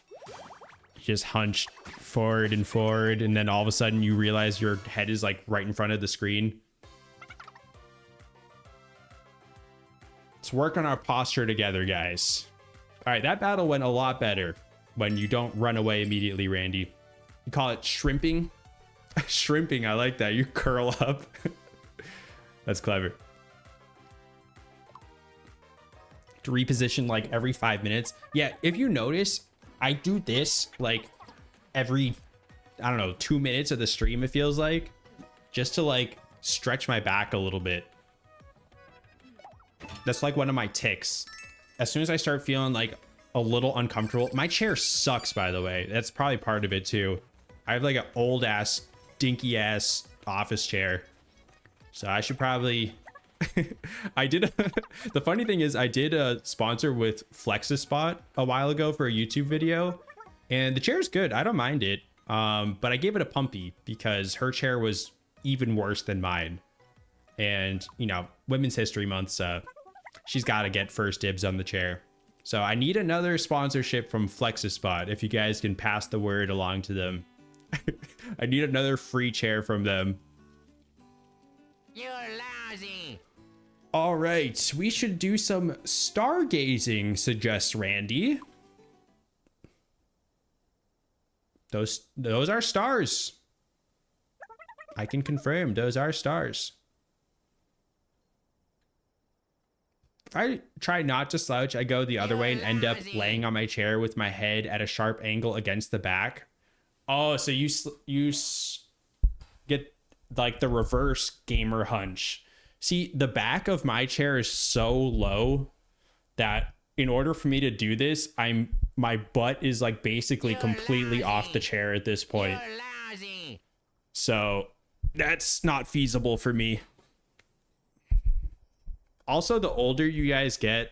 You just hunch forward. And then all of a sudden you realize your head is like right in front of the screen. Let's work on our posture together, guys. All right, that battle went a lot better when you don't run away immediately, Randy. You call it shrimping? Shrimping, I like that. You curl up. That's clever. To reposition like every 5 minutes. Yeah, if you notice, I do this like every, I don't know, 2 minutes of the stream, it feels like. Just to like stretch my back a little bit. That's like one of my tics. As soon as I start feeling like a little uncomfortable, my chair sucks, by the way. That's probably part of it too. I have like an old ass, dinky ass office chair. So I should probably, the funny thing is I did a sponsor with FlexiSpot a while ago for a YouTube video, and the chair is good. I don't mind it. But I gave it a pumpy because her chair was even worse than mine. And, you know, Women's History Month, so she's got to get first dibs on the chair. So I need another sponsorship from FlexiSpot. If you guys can pass the word along to them. I need another free chair from them. You're lousy. All right, we should do some stargazing, suggests Randy. Those are stars. I can confirm those are stars. I try not to slouch. I go the other way and end up Lousy. laying on my chair with my head at a sharp angle against the back. Oh, so get like the reverse gamer hunch. See, the back of my chair is so low that in order for me to do this, my butt is like basically You're completely off lousy. the chair at this point. You're lousy. So that's not feasible for me. Also, the older you guys get,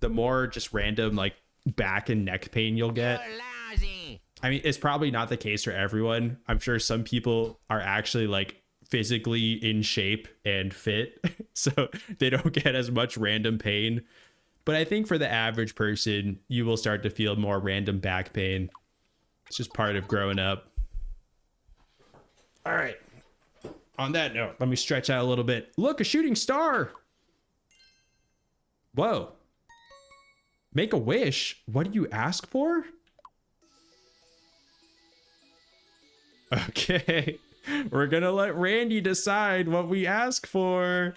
the more just random like back and neck pain you'll get. You're lousy. I mean, it's probably not the case for everyone. I'm sure some people are actually like physically in shape and fit, so they don't get as much random pain. But I think for the average person, you will start to feel more random back pain. It's just part of growing up. All right. On that note, let me stretch out a little bit. Look, a shooting star. Whoa. Make a wish? What do you ask for? Okay. We're gonna let Randy decide what we ask for.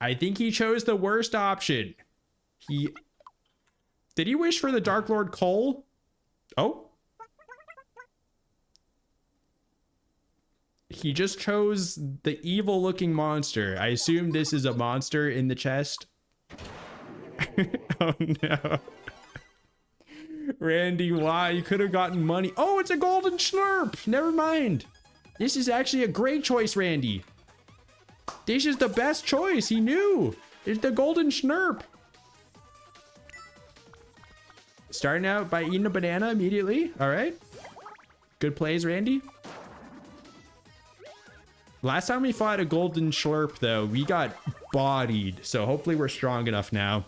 I think he chose the worst option. Did he wish for the Dark Lord Cole? Oh. He just chose the evil looking monster. I assume this is a monster in the chest. Oh no. Randy, why? You could have gotten money. Oh, it's a golden slurp. Never mind. This is actually a great choice, Randy. This is the best choice. He knew. It's the golden snurp. Starting out by eating a banana immediately. All right. Good plays, Randy. Last time we fought a golden slurp, though, we got bodied. So hopefully we're strong enough now.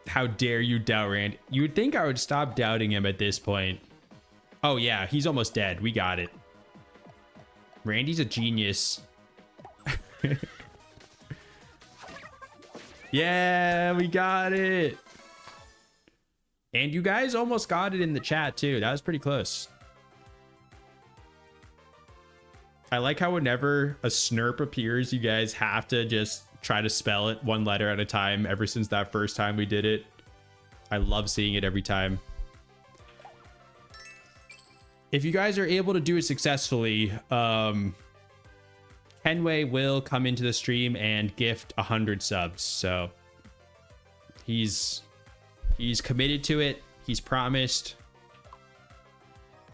How dare you doubt Randy? You would think I would stop doubting him at this point. Oh, yeah, he's almost dead. We got it. Randy's a genius. Yeah, we got it. And you guys almost got it in the chat, too. That was pretty close. I like how whenever a snurp appears, you guys have to just try to spell it one letter at a time ever since that first time we did it. I love seeing it every time. If you guys are able to do it successfully, Kenway will come into the stream and gift 100 subs. So he's committed to it. He's promised.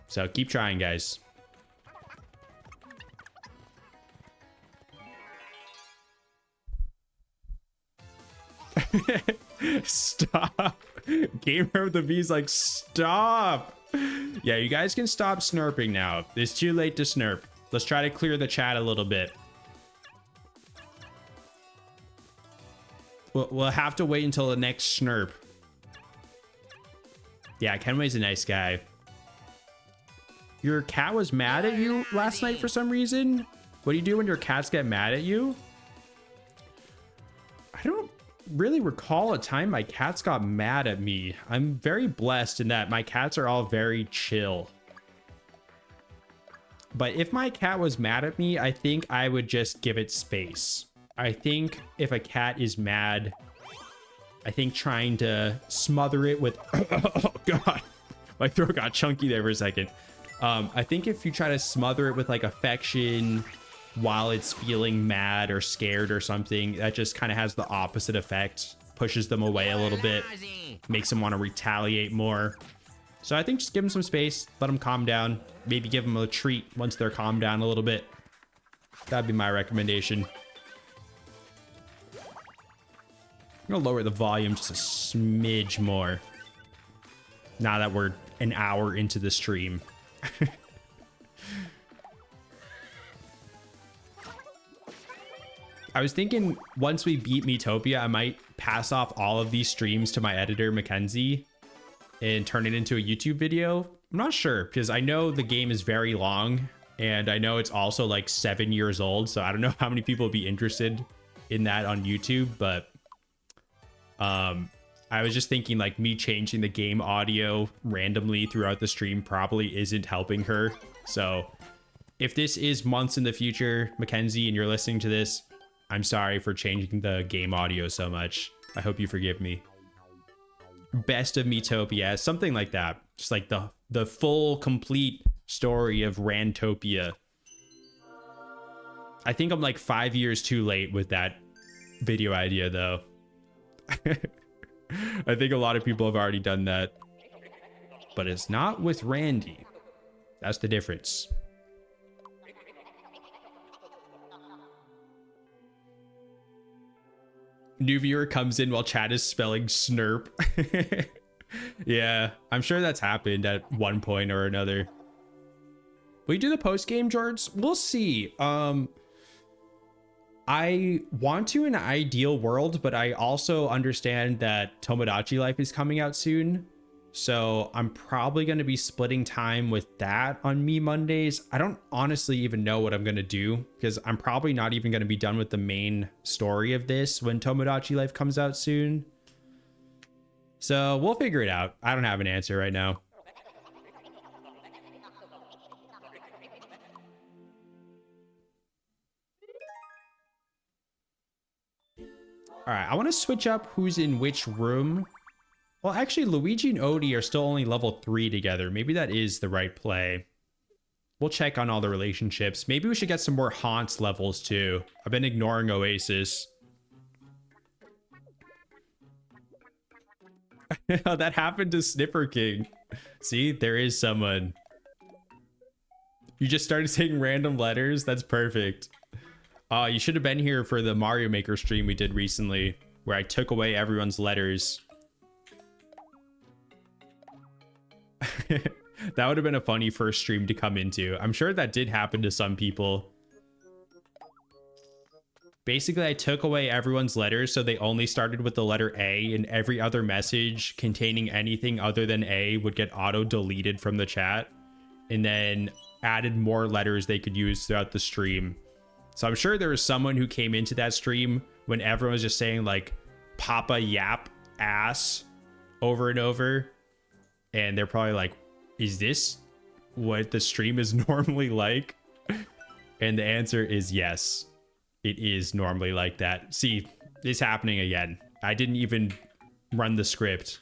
So keep trying, guys. Stop. Gamer of the V's like, stop. Yeah, you guys can stop snurping now. It's too late to snurp. Let's try to clear the chat a little bit. We'll have to wait until the next snurp. Yeah, Kenway's a nice guy. Your cat was mad at you last night for some reason? What do you do when your cats get mad at you? I don't really recall a time my cats got mad at me. I'm very blessed in that my cats are all very chill. But if my cat was mad at me, I think I would just give it space. I think if a cat is mad, I think trying to smother it with... Oh, God. My throat got chunky there for a second. I think if you try to smother it with, like, affection while it's feeling mad or scared or something, that just kind of has the opposite effect. Pushes them away a little bit. Makes them want to retaliate more. So I think just give them some space. Let them calm down. Maybe give them a treat once they're calmed down a little bit. That'd be my recommendation. I'm gonna lower the volume just a smidge more. Now that we're an hour into the stream. I was thinking once we beat Miitopia, I might pass off all of these streams to my editor, Mackenzie, and turn it into a YouTube video. I'm not sure, because I know the game is very long, and I know it's also like 7 years old, so I don't know how many people would be interested in that on YouTube, but I was just thinking like me changing the game audio randomly throughout the stream probably isn't helping her. So If this is months in the future, Mackenzie, and you're listening to this, I'm sorry for changing the game audio so much. I hope you forgive me. Best of Miitopia, something like that. Just like the full, complete story of Rantopia. I think I'm like 5 years too late with that video idea, though. I think a lot of people have already done that. But it's not with Randy. That's the difference. New viewer comes in while chat is spelling snurp. Yeah, I'm sure that's happened at one point or another. Will you do the post game, Jorts? We'll see. I want to in an ideal world, but I also understand that Tomodachi Life is coming out soon. So I'm probably going to be splitting time with that on Me Mondays. I don't honestly even know what I'm going to do because I'm probably not even going to be done with the main story of this when Tomodachi Life comes out soon. So we'll figure it out. I don't have an answer right now. All right, I want to switch up who's in which room. Well, actually, Luigi and Odie are still only level 3 together. Maybe that is the right play. We'll check on all the relationships. Maybe we should get some more Haunts levels, too. I've been ignoring Oasis. That happened to Snipper King. See, there is someone. You just started saying random letters? That's perfect. You should have been here for the Mario Maker stream we did recently, where I took away everyone's letters. That would have been a funny first stream to come into. I'm sure that did happen to some people. Basically, I took away everyone's letters, so they only started with the letter A, and every other message containing anything other than A would get auto-deleted from the chat, and then added more letters they could use throughout the stream. So I'm sure there was someone who came into that stream when everyone was just saying, like, Papa Yap ass over and over. And they're probably like, is this what the stream is normally like? And the answer is yes. It is normally like that. See, it's happening again. I didn't even run the script.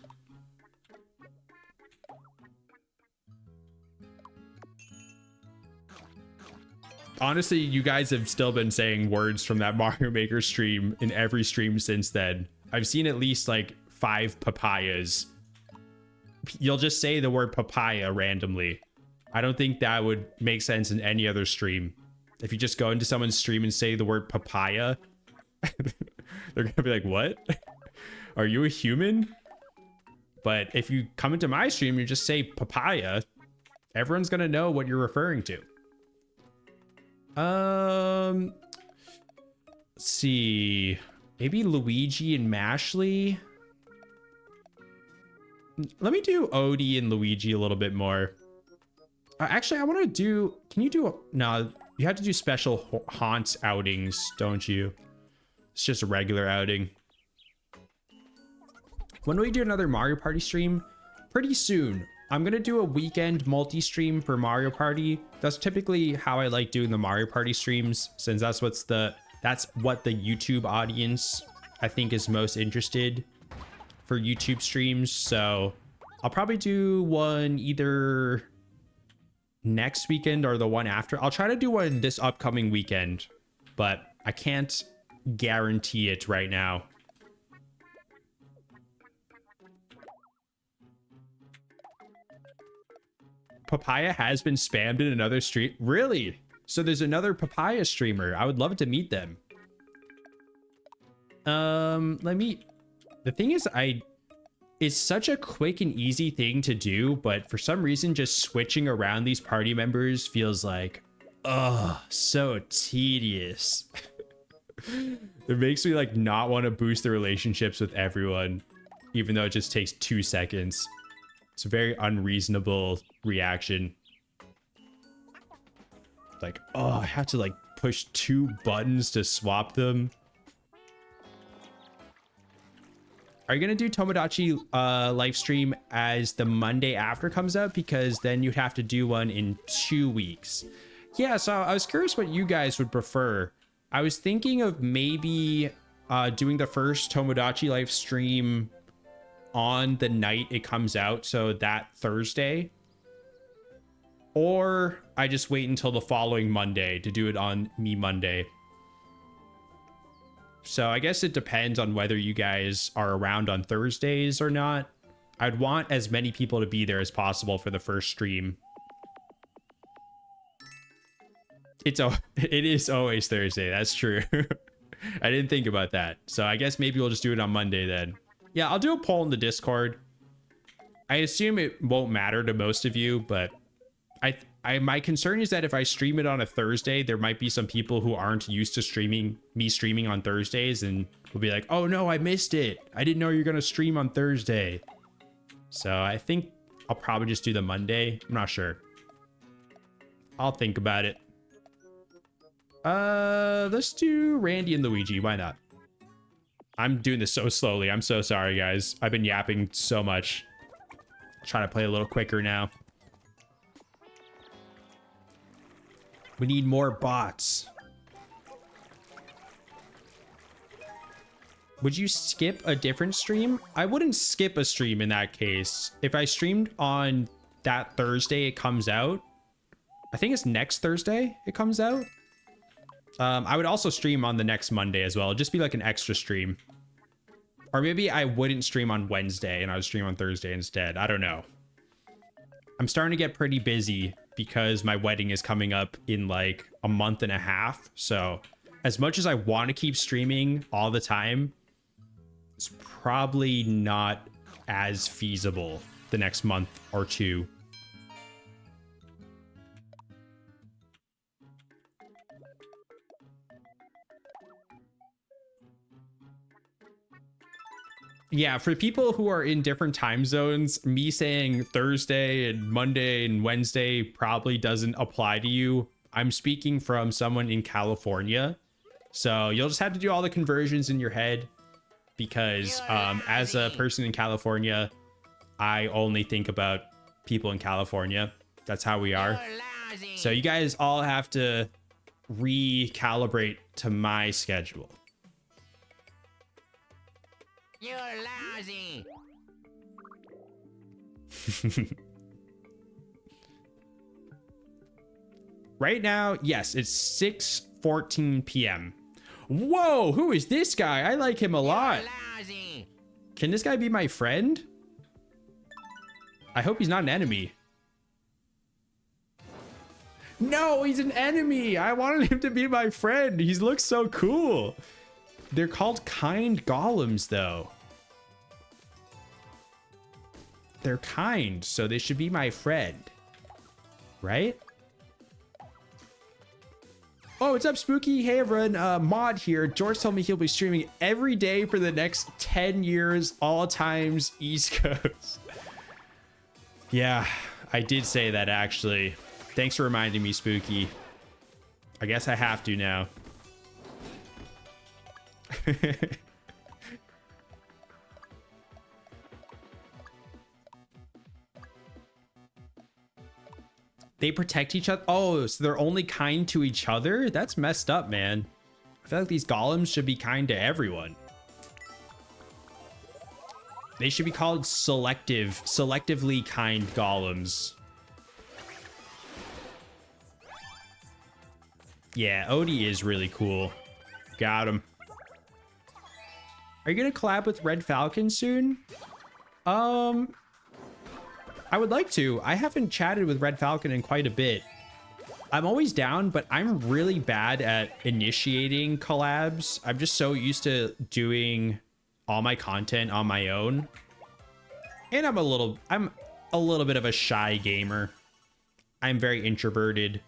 Honestly, you guys have still been saying words from that Mario Maker stream in every stream since then. I've seen at least like 5 papayas. You'll just say the word papaya randomly. I don't think that would make sense in any other stream. If you just go into someone's stream and say the word papaya, they're gonna be like, what? Are you a human? But if you come into my stream, you just say papaya, everyone's gonna know what you're referring to. Let's see. Maybe Luigi and Mashley. Let me do Odie and Luigi a little bit more. Actually, I want to do... Can you do... No, you have to do special Haunts outings, don't you? It's just a regular outing. When do we do another Mario Party stream? Pretty soon. I'm going to do a weekend multi-stream for Mario Party. That's typically how I like doing the Mario Party streams, since that's what the YouTube audience, I think, is most interested for YouTube streams. So I'll probably do one either next weekend or the one after. I'll try to do one this upcoming weekend, but I can't guarantee it right now. Papaya has been spammed in another stream. Really? So there's another Papaya streamer. I would love to meet them. The thing is, it's such a quick and easy thing to do, but for some reason, just switching around these party members feels like, oh, so tedious. It makes me like not want to boost the relationships with everyone, even though it just takes 2 seconds. It's a very unreasonable reaction. Like, oh, I have to like push 2 buttons to swap them. Are you going to do Tomodachi live stream as the Monday after comes out? Because then you'd have to do one in 2 weeks. Yeah, so I was curious what you guys would prefer. I was thinking of maybe doing the first Tomodachi Life stream on the night it comes out, so that Thursday. Or I just wait until the following Monday to do it on Me Monday. So I guess it depends on whether you guys are around on Thursdays or not. I'd want as many people to be there as possible for the first stream. It is always Thursday. That's true. I didn't think about that. So I guess maybe we'll just do it on Monday then. Yeah, I'll do a poll in the Discord. I assume it won't matter to most of you, but my concern is that if I stream it on a Thursday, there might be some people who aren't used to me streaming on Thursdays and will be like, oh no, I missed it. I didn't know you're going to stream on Thursday. So I think I'll probably just do the Monday. I'm not sure. I'll think about it. Let's do Randy and Luigi. Why not? I'm doing this so slowly. I'm so sorry, guys. I've been yapping so much. Trying to play a little quicker now. We need more bots. Would you skip a different stream? I wouldn't skip a stream in that case. If I streamed on that Thursday it comes out, I think it's next Thursday it comes out. I would also stream on the next Monday as well. It'd just be like an extra stream. Or maybe I wouldn't stream on Wednesday and I would stream on Thursday instead. I don't know. I'm starting to get pretty busy because my wedding is coming up in like a month and a half. So as much as I want to keep streaming all the time, it's probably not as feasible the next month or two. Yeah, for people who are in different time zones, me saying Thursday and Monday and Wednesday probably doesn't apply to you. I'm speaking from someone in California. So you'll just have to do all the conversions in your head because as a person in California, I only think about people in California. That's how we are. So you guys all have to recalibrate to my schedule. You're lousy. Right now, yes, it's 6:14 p.m. Whoa, who is this guy? I like him a lot. Lousy. Can this guy be my friend? I hope he's not an enemy. No, he's an enemy. I wanted him to be my friend. He looks so cool. They're called kind golems, though. They're kind, so they should be my friend. Right? Oh, what's up, Spooky? Hey, everyone. Mod here. George told me he'll be streaming every day for the next 10 years, all times East Coast. Yeah, I did say that, actually. Thanks for reminding me, Spooky. I guess I have to now. They protect each other. Oh, so they're only kind to each other? That's messed up, man. I feel like these golems should be kind to everyone. They should be called selectively kind golems. Yeah, Odie is really cool. Got him. Are you gonna collab with Red Falcon soon? I would like to. I haven't chatted with Red Falcon in quite a bit. I'm always down, but I'm really bad at initiating collabs. I'm just so used to doing all my content on my own. And I'm a little bit of a shy gamer. I'm very introverted.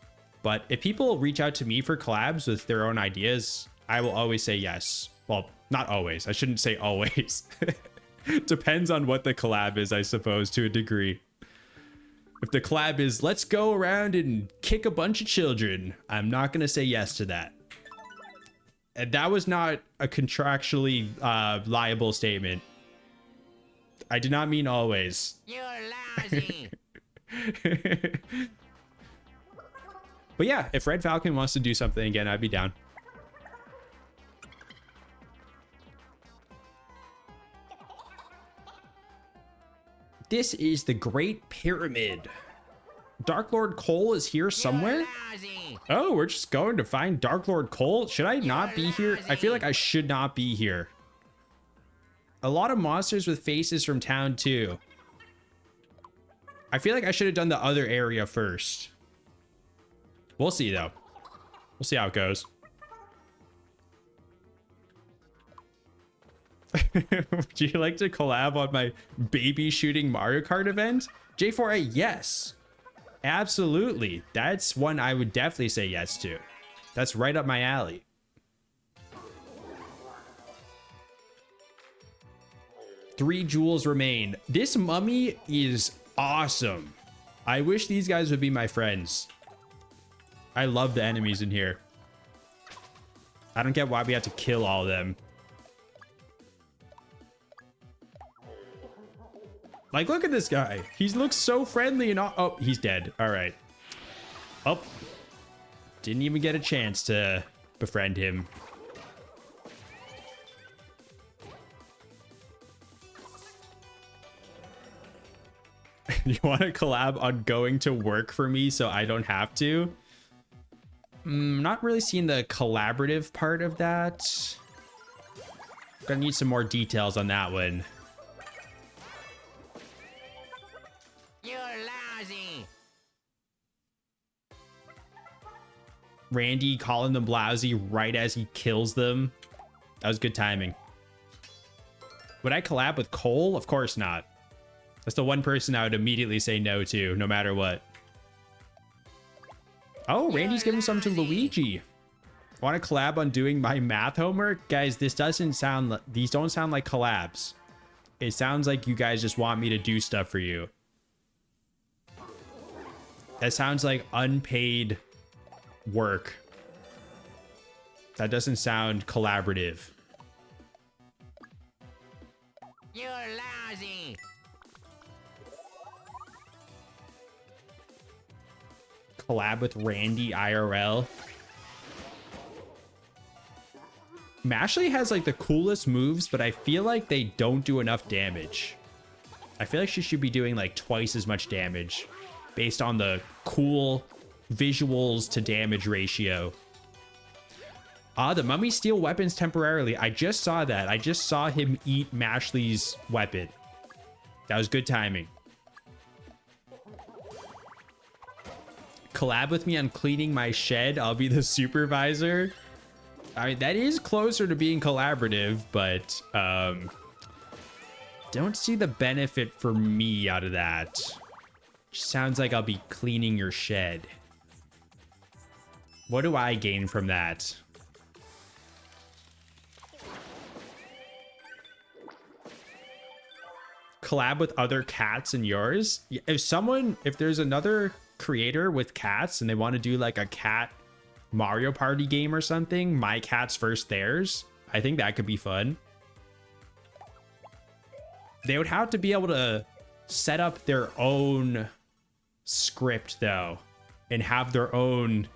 But if people reach out to me for collabs with their own ideas, I will always say yes. Well, not always. I shouldn't say always. Depends on what the collab is, I suppose, to a degree. If the collab is, let's go around and kick a bunch of children, I'm not going to say yes to that. And that was not a contractually liable statement. I did not mean always. You're lousy. But yeah, if Red Falcon wants to do something again, I'd be down. This is the Great Pyramid. Dark Lord Cole is here somewhere. You're lousy. Oh, we're just going to find Dark Lord Cole. Should I not be here? I feel like I should not be here. A lot of monsters with faces from town too. I feel like I should have done the other area first. We'll see though. We'll see how it goes. Would you like to collab on my baby shooting Mario Kart event? J4A, yes. Absolutely. That's one I would definitely say yes to. That's right up my alley. Three jewels remain. This mummy is awesome. I wish these guys would be my friends. I love the enemies in here. I don't get why we have to kill all of them. Like, look at this guy. He looks so friendly and all. Oh, he's dead. All right. Oh, didn't even get a chance to befriend him. You want to collab on going to work for me so I don't have to? Not really seeing the collaborative part of that. Gonna need some more details on that one. You're lousy. Randy calling them lousy right as he kills them. That was good timing. Would I collab with Cole? Of course not. That's the one person I would immediately say no to, no matter what. Oh, Randy's giving some to Luigi. Want to collab on doing my math homework? Guys, this doesn't sound... These don't sound like collabs. It sounds like you guys just want me to do stuff for you. That sounds like unpaid work. That doesn't sound collaborative. You're lousy. Collab with Randy IRL. Mashley has like the coolest moves, but I feel like they don't do enough damage. I feel like she should be doing like twice as much damage based on the cool visuals to damage ratio. The mummy steal weapons temporarily. I just saw that. I just saw him eat Mashley's weapon. That was good timing. Collab with me on cleaning my shed. I'll be the supervisor. I mean, that is closer to being collaborative, but don't see the benefit for me out of that. Sounds like I'll be cleaning your shed. What do I gain from that? Collab with other cats and yours? If there's another creator with cats and they want to do like a cat Mario Party game or something, my cats versus theirs, I think that could be fun. They would have to be able to set up their own script though and have their own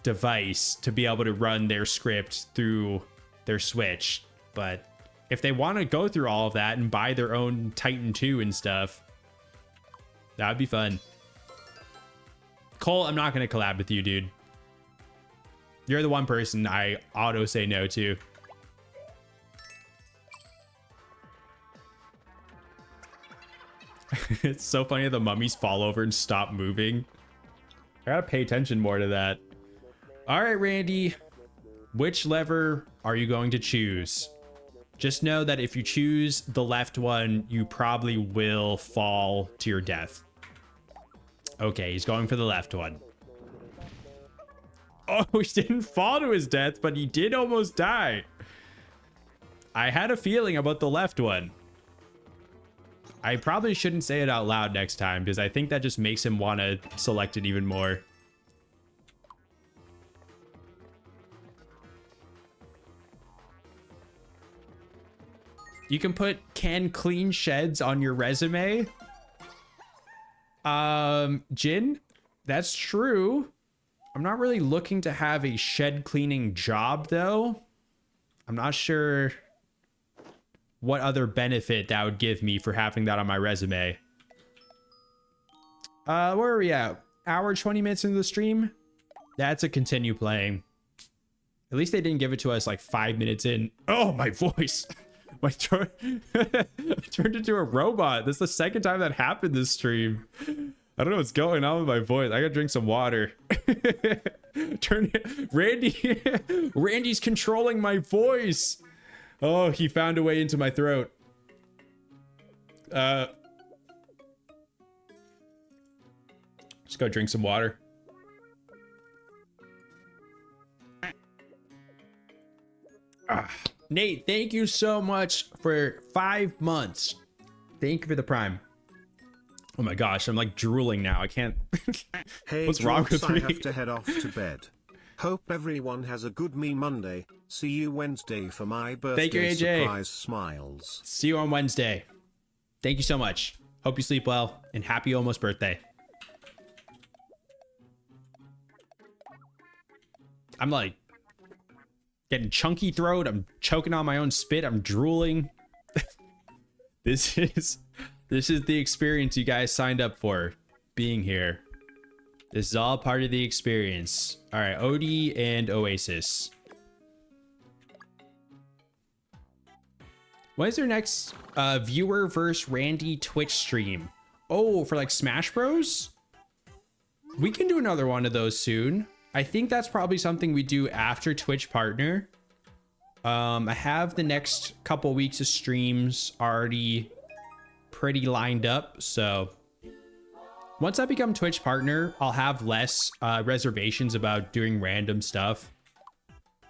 device to be able to run their script through their Switch. But if they want to go through all of that and buy their own Titan 2 and stuff, that would be fun. Cole, I'm not going to collab with you, dude. You're the one person I auto say no to. It's so funny that the mummies fall over and stop moving. I gotta pay attention more to that. All right, Randy. Which lever are you going to choose? Just know that if you choose the left one, you probably will fall to your death. Okay, he's going for the left one. Oh, he didn't fall to his death, but he did almost die. I had a feeling about the left one. I probably shouldn't say it out loud next time because I think that just makes him want to select it even more. You can put can clean sheds on your resume. Jin, That's true. I'm not really looking to have a shed cleaning job, though. I'm not sure what other benefit that would give me for having that on my resume. Where are we at? Hour 20 minutes into the stream? That's a continue playing. At least they didn't give it to us like 5 minutes in. Oh, my voice. My turned into a robot. This is the second time that happened this stream. I don't know what's going on with my voice. I gotta drink some water. Randy's controlling my voice. Oh, he found a way into my throat. Just go drink some water. Nate, thank you so much for 5 months. Thank you for the prime. Oh my gosh, I'm like drooling now. I can't. Hey, what's wrong with me? I have to head off to bed. Hope everyone has a good Me Monday. See you Wednesday for my birthday. Thank you, AJ. Surprise smiles. See you on Wednesday. Thank you so much. Hope you sleep well and happy almost birthday. I'm like getting chunky throat. I'm choking on my own spit. I'm drooling. This is the experience you guys signed up for, being here. This is all part of the experience. All right, Odie and Oasis. When is their next viewer versus Randy Twitch stream? Oh, for like Smash Bros? We can do another one of those soon. I think that's probably something we do after Twitch Partner. I have the next couple weeks of streams already pretty lined up, so once I become Twitch Partner, I'll have less reservations about doing random stuff,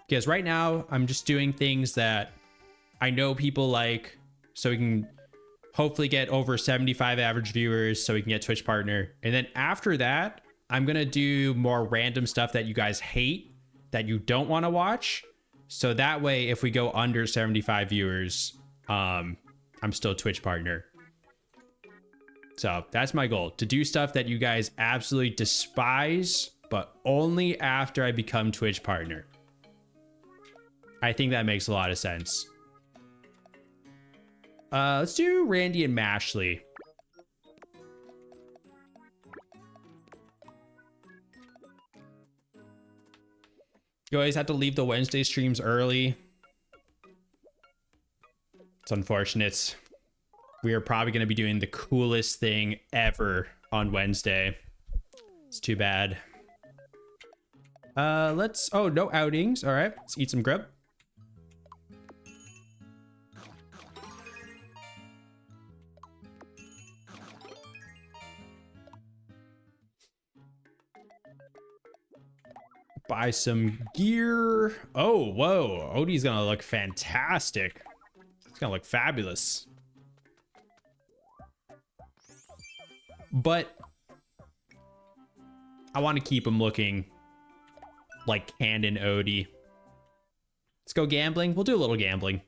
because right now I'm just doing things that I know people like, so we can hopefully get over 75 average viewers so we can get Twitch Partner. And then after that, I'm gonna do more random stuff that you guys hate, that you don't want to watch, so that way if we go under 75 viewers, I'm still Twitch Partner. So that's my goal, to do stuff that you guys absolutely despise, but only after I become Twitch Partner. I think that makes a lot of sense. Let's do Randy and Mashley. You always have to leave the Wednesday streams early. It's unfortunate. We are probably going to be doing the coolest thing ever on Wednesday. It's too bad. Oh, no outings. All right, let's eat some grub. Buy some gear. Oh, whoa. Odie's gonna look fantastic. It's gonna look fabulous. But I want to keep him looking like canon Odie. Let's go gambling. We'll do a little gambling.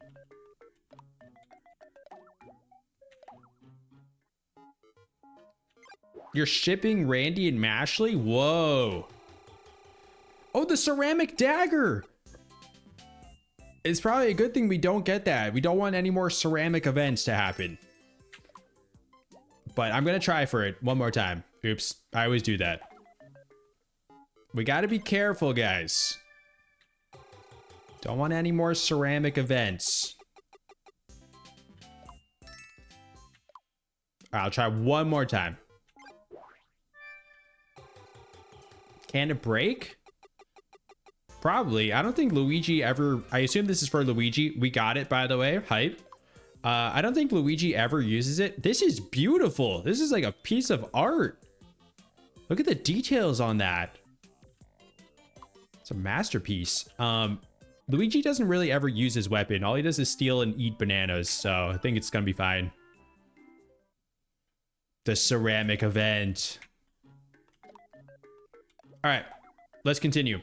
You're shipping Randy and Mashley? Whoa. Oh, the ceramic dagger. It's probably a good thing we don't get that. We don't want any more ceramic events to happen. But I'm going to try for it one more time. Oops, I always do that. We got to be careful, guys. Don't want any more ceramic events. I'll try one more time. Can it break? Probably. I don't think Luigi ever... I assume this is for Luigi. We got it, by the way. Hype. I don't think Luigi ever uses it. This is beautiful. This is like a piece of art. Look at the details on that. It's a masterpiece. Luigi doesn't really ever use his weapon. All he does is steal and eat bananas. So I think it's going to be fine. The ceramic event. All right. Let's continue.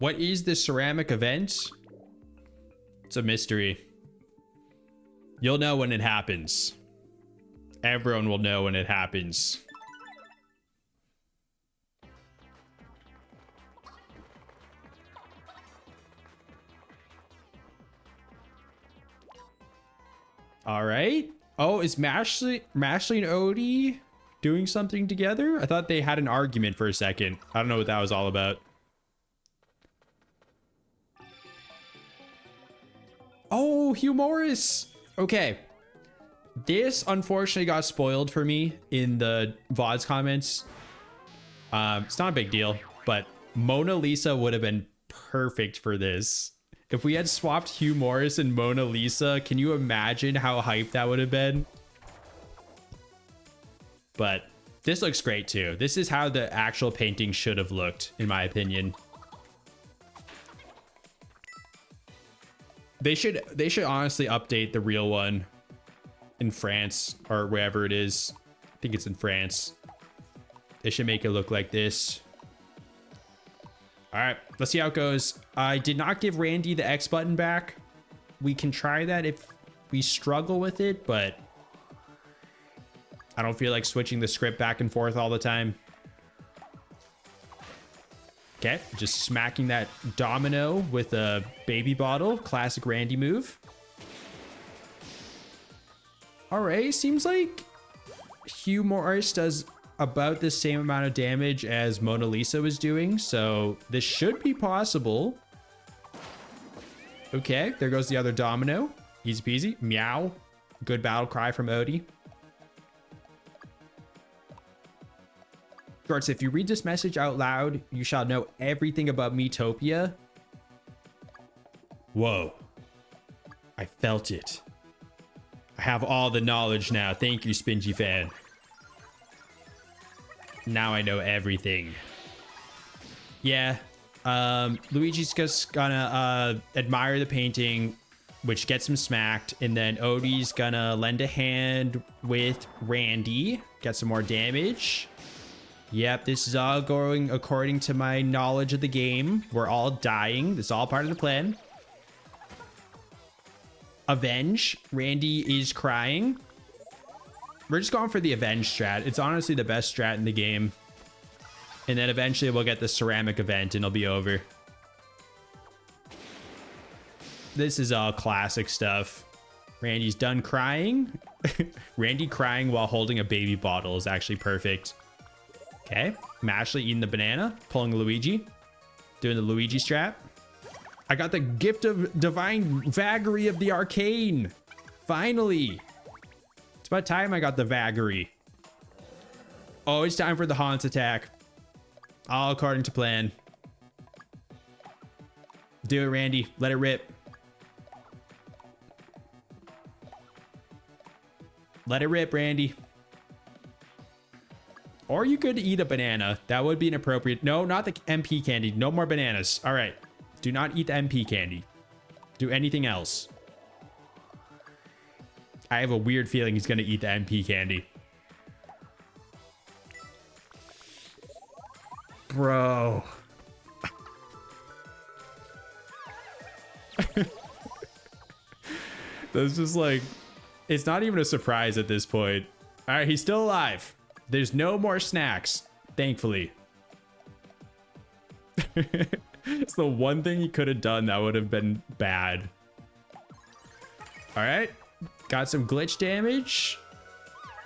What is this ceramic event? It's a mystery. You'll know when it happens. Everyone will know when it happens. All right. Oh, is Mashley and Odie doing something together? I thought they had an argument for a second. I don't know what that was all about. Oh, Hugh Morris. Okay. This unfortunately got spoiled for me in the VOD's comments. It's not a big deal, but Mona Lisa would have been perfect for this. If we had swapped Hugh Morris and Mona Lisa, can you imagine how hyped that would have been? But this looks great too. This is how the actual painting should have looked, in my opinion. They should honestly update the real one in France or wherever it is. I think it's in France. They should make it look like this. All right, let's see how it goes. I did not give Randy the X button back. We can try that if we struggle with it, but I don't feel like switching the script back and forth all the time. Okay, just smacking that domino with a baby bottle. Classic Randy move. All right, seems like Hugh Morris does about the same amount of damage as Mona Lisa was doing, so this should be possible. Okay, there goes the other domino. Easy peasy. Meow. Good battle cry from Odie. Jorts, if you read this message out loud, you shall know everything about Miitopia. Whoa. I felt it. I have all the knowledge now. Thank you, Spingy fan. Now I know everything. Yeah. Luigi's just gonna admire the painting, which gets him smacked, and then Odie's gonna lend a hand with Randy, get some more damage. Yep, this is all going according to my knowledge of the game. We're all dying. This is all part of the plan. Avenge. Randy is crying. We're just going for the avenge strat. It's honestly the best strat in the game. And then eventually we'll get the ceramic event and it'll be over. This is all classic stuff. Randy's done crying. Randy crying while holding a baby bottle is actually perfect. Okay. Mashley eating the banana, pulling Luigi. Doing the Luigi strat. I got the gift of divine vagary of the arcane. Finally. It's about time I got the vagary. Oh, it's time for the Haunts attack. All according to plan. Do it, Randy. Let it rip. Let it rip, Randy. Or you could eat a banana. That would be an appropriate... No, not the MP candy. No more bananas. All right. Do not eat the MP candy. Do anything else. I have a weird feeling he's going to eat the MP candy. Bro. That's just like... It's not even a surprise at this point. All right, he's still alive. There's no more snacks, thankfully. It's the one thing he could have done that would have been bad. All right, got some glitch damage.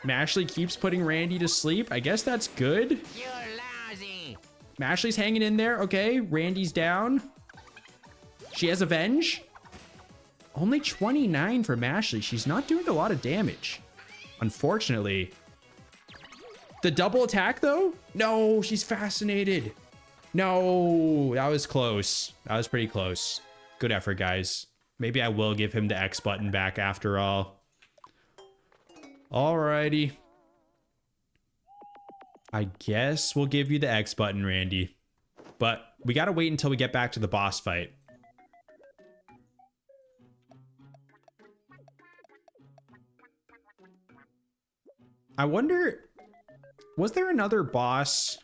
Mashley keeps putting Randy to sleep. I guess that's good. You're lousy. Mashley's hanging in there. Okay, Randy's down. She has Avenge. Only 29 for Mashley. She's not doing a lot of damage, unfortunately. The double attack, though? No, she's fascinated. No, that was close. That was pretty close. Good effort, guys. Maybe I will give him the X button back after all. Alrighty. I guess we'll give you the X button, Randy. But we gotta wait until we get back to the boss fight. I wonder... Was there another boss?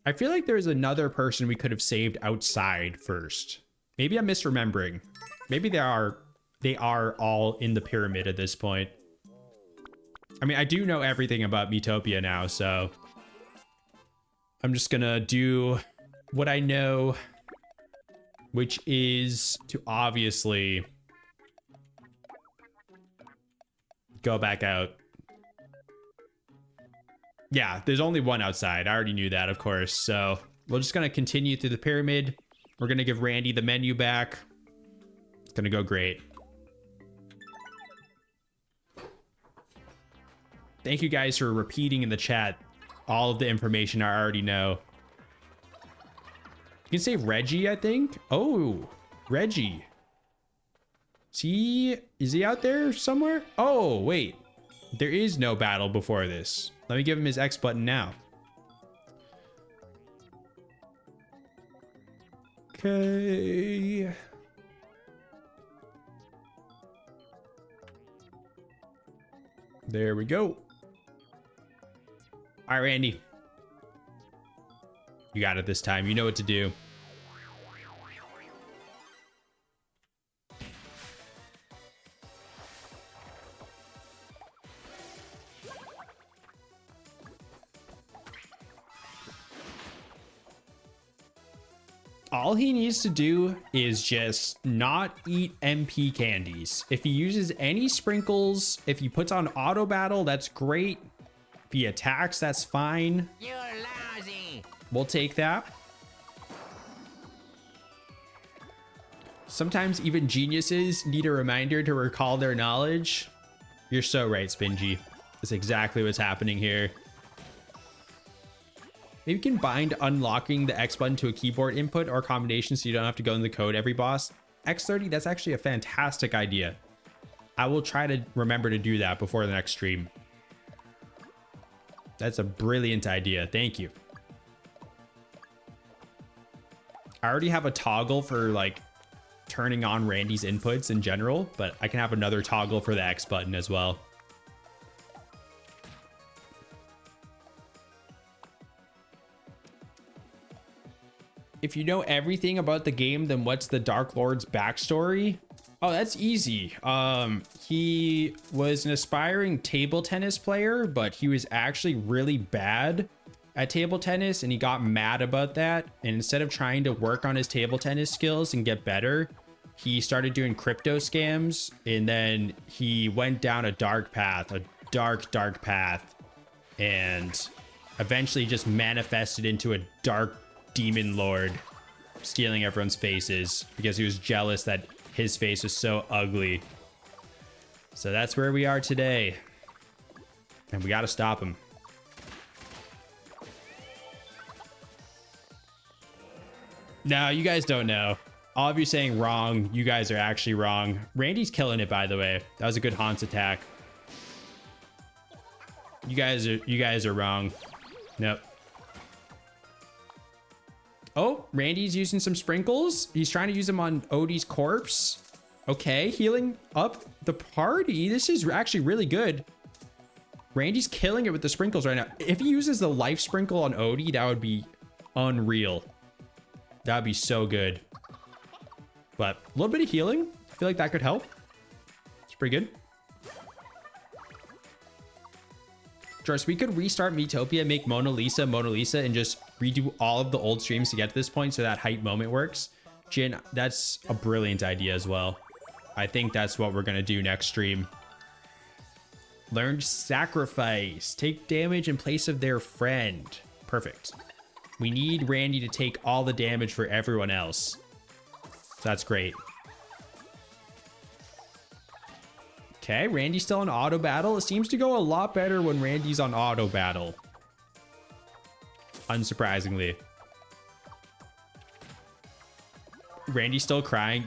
I feel like there's another person we could have saved outside first. Maybe I'm misremembering. Maybe they are all in the pyramid at this point. I mean, I do know everything about Miitopia now, so I'm just gonna do what I know, which is to obviously go back out. Yeah, there's only one outside. I already knew that, of course. So we're just gonna continue through the pyramid. We're gonna give Randy the menu back. It's gonna go great. Thank you guys for repeating in the chat all of the information I already know. You can say Reggie, I think. Oh, Reggie. Is he out there somewhere? Oh, wait. There is no battle before this. Let me give him his X button now. Okay. There we go. All right, Randy. You got it this time. You know what to do. All he needs to do is just not eat MP candies. If he uses any sprinkles, if he puts on auto battle, that's great. If he attacks, that's fine. You're lousy. We'll take that. Sometimes even geniuses need a reminder to recall their knowledge. You're so right, Spingy. That's exactly what's happening here. Maybe you can bind unlocking the X button to a keyboard input or combination so you don't have to go in the code every boss. X30, that's actually a fantastic idea. I will try to remember to do that before the next stream. That's a brilliant idea. Thank you. I already have a toggle for like turning on Randy's inputs in general, but I can have another toggle for the X button as well. If you know everything about the game, then what's the Dark Lord's backstory? Oh, that's easy. He was an aspiring table tennis player, but he was actually really bad at table tennis, and he got mad about that. And instead of trying to work on his table tennis skills and get better, he started doing crypto scams, and then he went down a dark path, a dark path, and eventually just manifested into a dark demon lord, stealing everyone's faces because he was jealous that his face was so ugly. So that's where we are today, and we got to stop him. No, you guys don't know. All of you saying wrong, you guys are actually wrong. Randy's killing it, by the way. That was a good Haunts attack. You guys are wrong. Nope. Oh, Randy's using some sprinkles. He's trying to use them on Odie's corpse. Okay, healing up the party. This is actually really good. Randy's killing it with the sprinkles right now. If he uses the life sprinkle on Odie, that would be unreal. That would be so good. But a little bit of healing. I feel like that could help. It's pretty good. Jorts, we could restart Miitopia, make Mona Lisa, and just redo all of the old streams to get to this point so that hype moment works. Jin, that's a brilliant idea as well. I think that's what we're going to do next stream. Learned Sacrifice. Take damage in place of their friend. Perfect. We need Randy to take all the damage for everyone else. So that's great. Okay, Randy's still on auto battle. It seems to go a lot better when Randy's on auto battle. Unsurprisingly. Randy's still crying.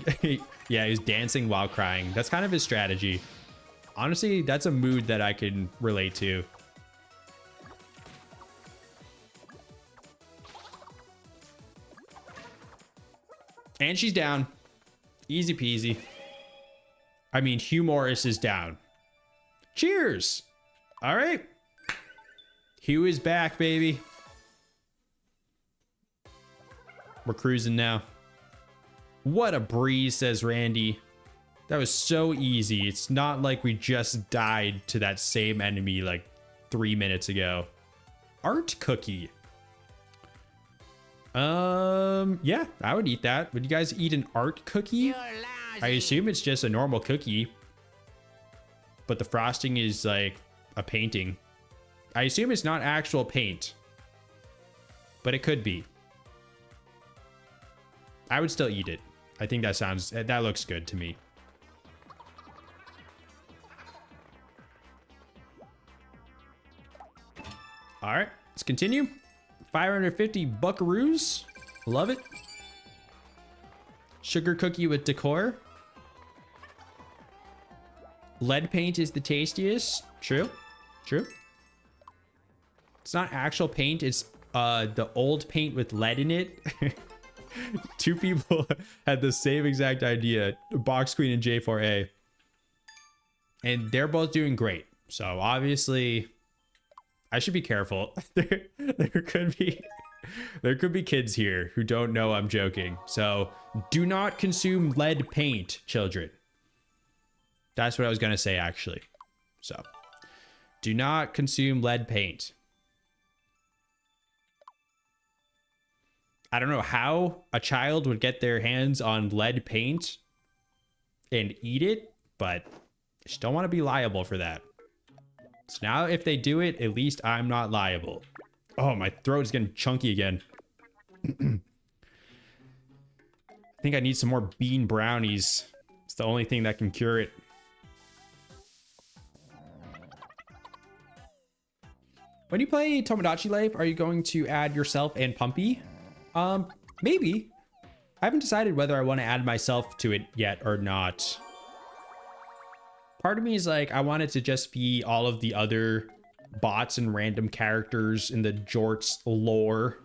Yeah, he's dancing while crying. That's kind of his strategy. Honestly, that's a mood that I can relate to. And she's down. Easy peasy. I mean, Hugh Morris is down. Cheers. All right. Hugh is back, baby. We're cruising now. What a breeze, says Randy. That was so easy. It's not like we just died to that same enemy like 3 minutes ago. Art cookie. Yeah, I would eat that. Would you guys eat an art cookie? You're lousy. I assume it's just a normal cookie, but the frosting is like a painting. I assume it's not actual paint, but it could be. I would still eat it. I think that looks good to me. All right, let's continue. 550 buckaroos. Love it. Sugar cookie with decor. Lead paint is the tastiest. True. True. It's not actual paint. It's the old paint with lead in it. Two people had the same exact idea. Box Queen and J4A. And they're both doing great. So obviously, I should be careful. there could be kids here who don't know I'm joking. So do not consume lead paint, children. That's what I was going to say, actually. So do not consume lead paint. I don't know how a child would get their hands on lead paint and eat it, but I just don't want to be liable for that. So now if they do it, at least I'm not liable. Oh, my throat is getting chunky again. I think I need some more bean brownies. It's the only thing that can cure it. When you play Tomodachi Life, are you going to add yourself and Pumpy? Maybe. I haven't decided whether I want to add myself to it yet or not. Part of me is like, I want it to just be all of the other bots and random characters in the jorts lore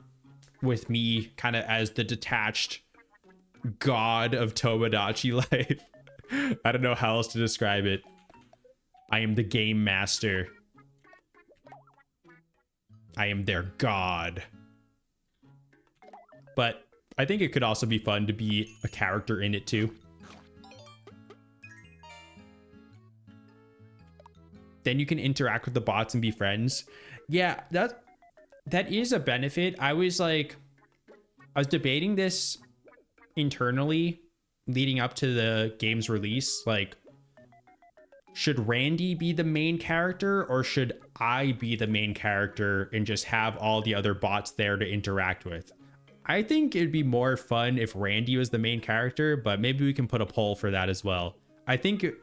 with me kind of as the detached god of Tomodachi Life. I don't know how else to describe it. I am the game master. I am their god. But I think it could also be fun to be a character in it too. Then you can interact with the bots and be friends. Yeah, that is a benefit. I was debating this internally leading up to the game's release. Like, should Randy be the main character or should I be the main character and just have all the other bots there to interact with? I think it'd be more fun if Randy was the main character, but maybe we can put a poll for that as well. I think it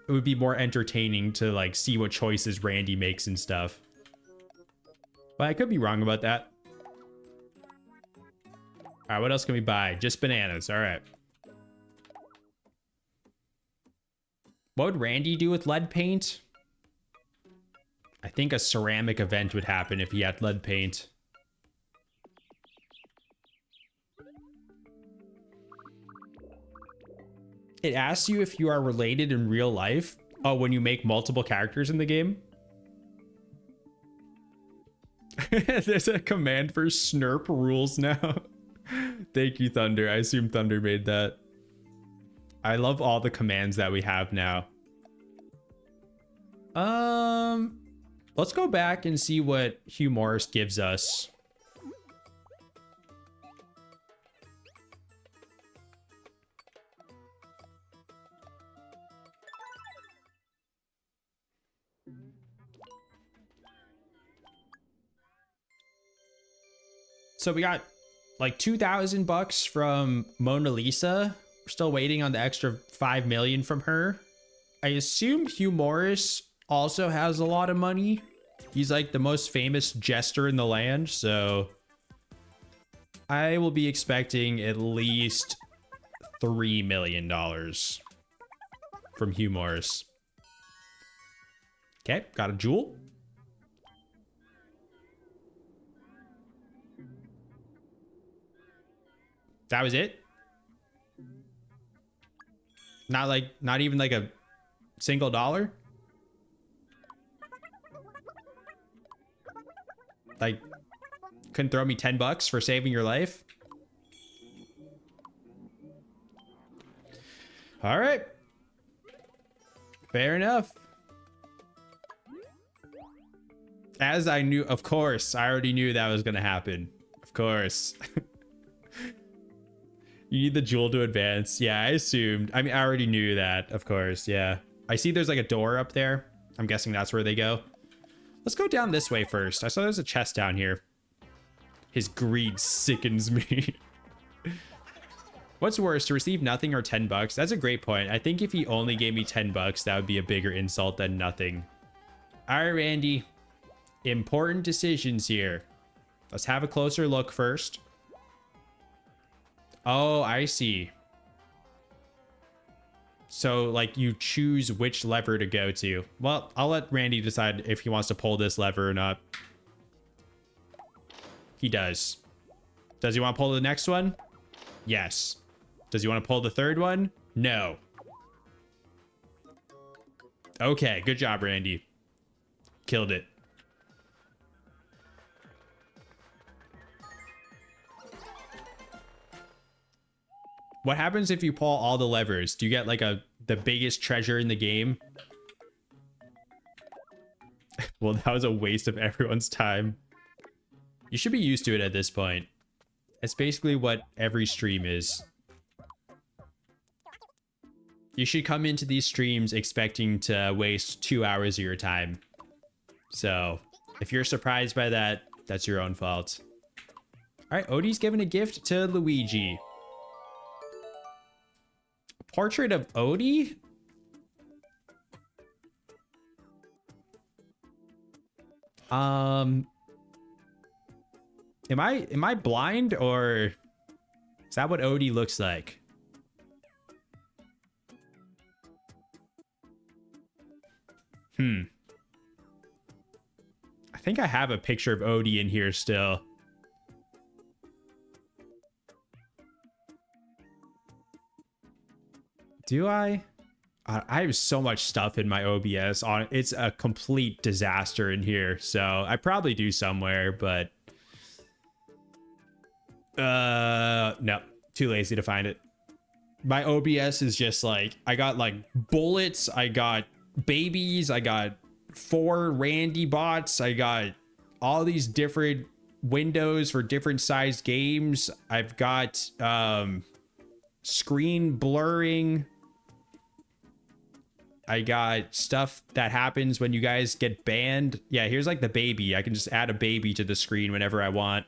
would be more entertaining to like see what choices Randy makes and stuff. But I could be wrong about that. All right, what else can we buy? Just bananas. All right. What would Randy do with lead paint? I think a ceramic event would happen if he had lead paint. It asks you if you are related in real life. Oh, when you make multiple characters in the game. There's a command for Snurp rules now. Thank you, Thunder. I assume Thunder made that. I love all the commands that we have now. Let's go back and see what Hugh Morris gives us. So we got like 2,000 bucks from Mona Lisa. We're still waiting on the extra 5 million from her. I assume Hugh Morris also has a lot of money. He's like the most famous jester in the land, so I will be expecting at least $3 million from Hugh Morris. Okay, got a jewel. That was it? Not even like a single dollar? Like, couldn't throw me 10 bucks for saving your life? All right. Fair enough. As I knew, of course, I already knew that was going to happen. Of course. You need the jewel to advance. Yeah, I assumed. I mean, I already knew that, of course. Yeah. I see there's like a door up there. I'm guessing that's where they go. Let's go down this way first. I saw there's a chest down here. His greed sickens me. What's worse, to receive nothing or 10 bucks? That's a great point. I think if he only gave me 10 bucks, that would be a bigger insult than nothing. All right, Randy. Important decisions here. Let's have a closer look first. Oh, I see. So, like, you choose which lever to go to. Well, I'll let Randy decide if he wants to pull this lever or not. He does. Does he want to pull the next one? Yes. Does he want to pull the third one? No. Okay, good job, Randy. Killed it. What happens if you pull all the levers? Do you get like the biggest treasure in the game? Well, that was a waste of everyone's time. You should be used to it at this point. It's basically what every stream is. You should come into these streams expecting to waste 2 hours of your time. So, if you're surprised by that, that's your own fault. All right, Odie's giving a gift to Luigi. A portrait of Odie? Am I blind, or is that what Odie looks like? I think I have a picture of Odie in here still. Do I? I have so much stuff in my OBS on. It's a complete disaster in here. So I probably do somewhere, but no, too lazy to find it. My OBS is just like, I got like bullets, I got babies, I got 4 Randy bots, I got all these different windows for different sized games. I've got screen blurring. I got stuff that happens when you guys get banned. Yeah, here's like the baby. I can just add a baby to the screen whenever I want.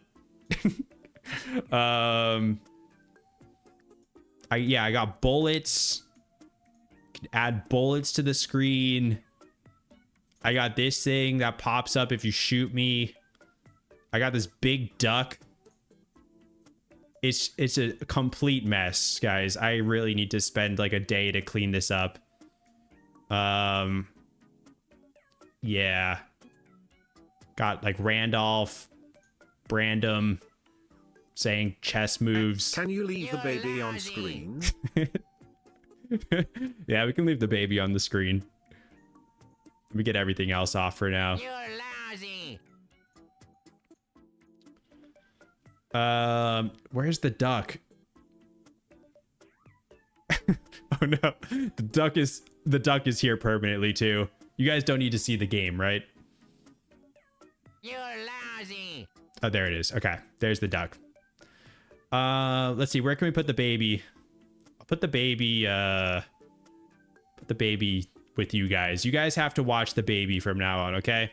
I got bullets. Can add bullets to the screen. I got this thing that pops up if you shoot me. I got this big duck. It's a complete mess, guys. I really need to spend like a day to clean this up. Yeah. Got like Randolph, Brandom saying chess moves. Can you leave the baby on screen? Yeah, we can leave the baby on the screen. Let me get everything else off for now. You're lousy. Where's the duck? Oh no, the duck is here permanently too. You guys don't need to see the game, right? You're lousy. Oh, there it is. Okay, there's the duck. Let's see, where can we put the baby? I'll put the baby with you guys. You guys have to watch the baby from now on, okay?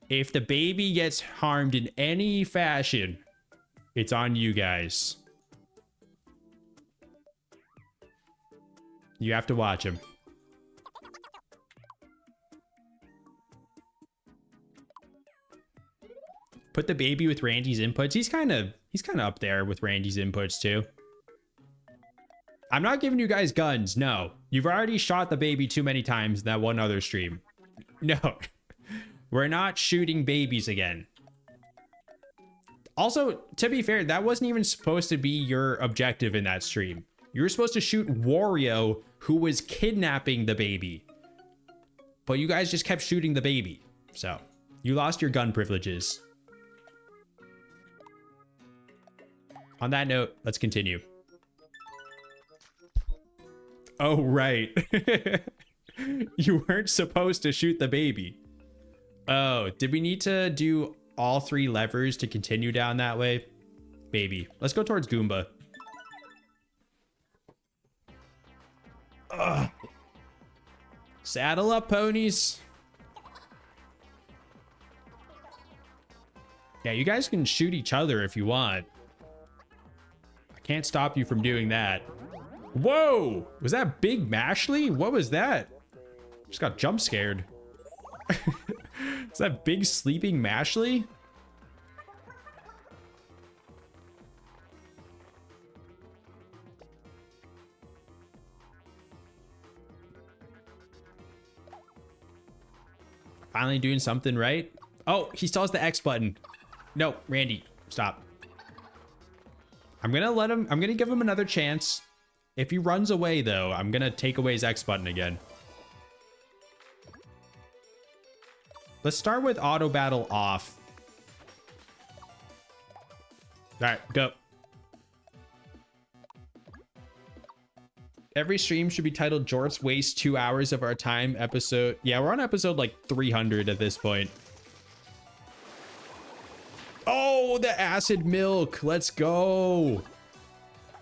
If the baby gets harmed in any fashion, it's on you guys. You have to watch him. Put the baby with Randy's inputs. He's kind of up there with Randy's inputs too. I'm not giving you guys guns. No, you've already shot the baby too many times in that one other stream. No, we're not shooting babies again. Also, to be fair, that wasn't even supposed to be your objective in that stream. You were supposed to shoot Wario, who was kidnapping the baby. But you guys just kept shooting the baby. So, you lost your gun privileges. On that note, let's continue. Oh, right. You weren't supposed to shoot the baby. Oh, did we need to do all 3 levers to continue down that way? Maybe. Let's go towards Goomba. Ugh. Saddle up, ponies. Yeah, you guys can shoot each other if you want. I can't stop you from doing that. Whoa! Was that Big Mashley? What was that? Just got jump scared. Is that Big Sleeping Mashley? Finally doing something right. Oh, he still has the X button. No, Randy, stop. I'm gonna give him another chance. If he runs away though, I'm gonna take away his X button again. Let's start with auto battle off. All right, go. Every stream should be titled Jorts Waste 2 hours of our time episode. Yeah, we're on episode like 300 at this point. Oh, the acid milk. Let's go.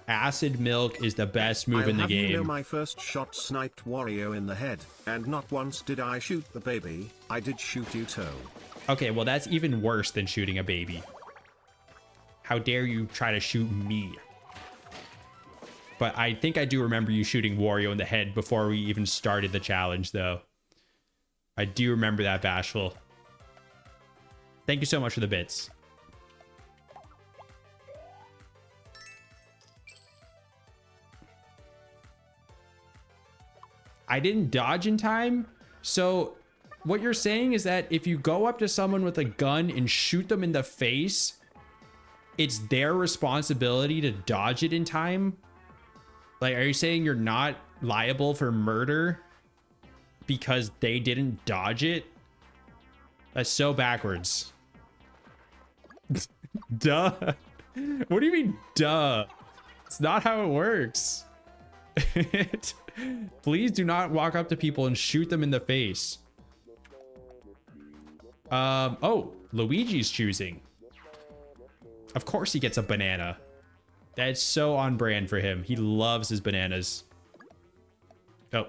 Acid milk is the best move in the game. You know, my first shot sniped Wario in the head, and not once did I shoot the baby, I did shoot you too. Okay, well that's even worse than shooting a baby. How dare you try to shoot me? But I think I do remember you shooting Wario in the head before we even started the challenge, though. I do remember that, Bashful. Thank you so much for the bits. I didn't dodge in time. So what you're saying is that if you go up to someone with a gun and shoot them in the face, it's their responsibility to dodge it in time? Like, are you saying you're not liable for murder because they didn't dodge it? That's so backwards. Duh. What do you mean, duh? It's not how it works. Please do not walk up to people and shoot them in the face. Oh, Luigi's choosing. Of course he gets a banana. That's so on brand for him. He loves his bananas. Oh,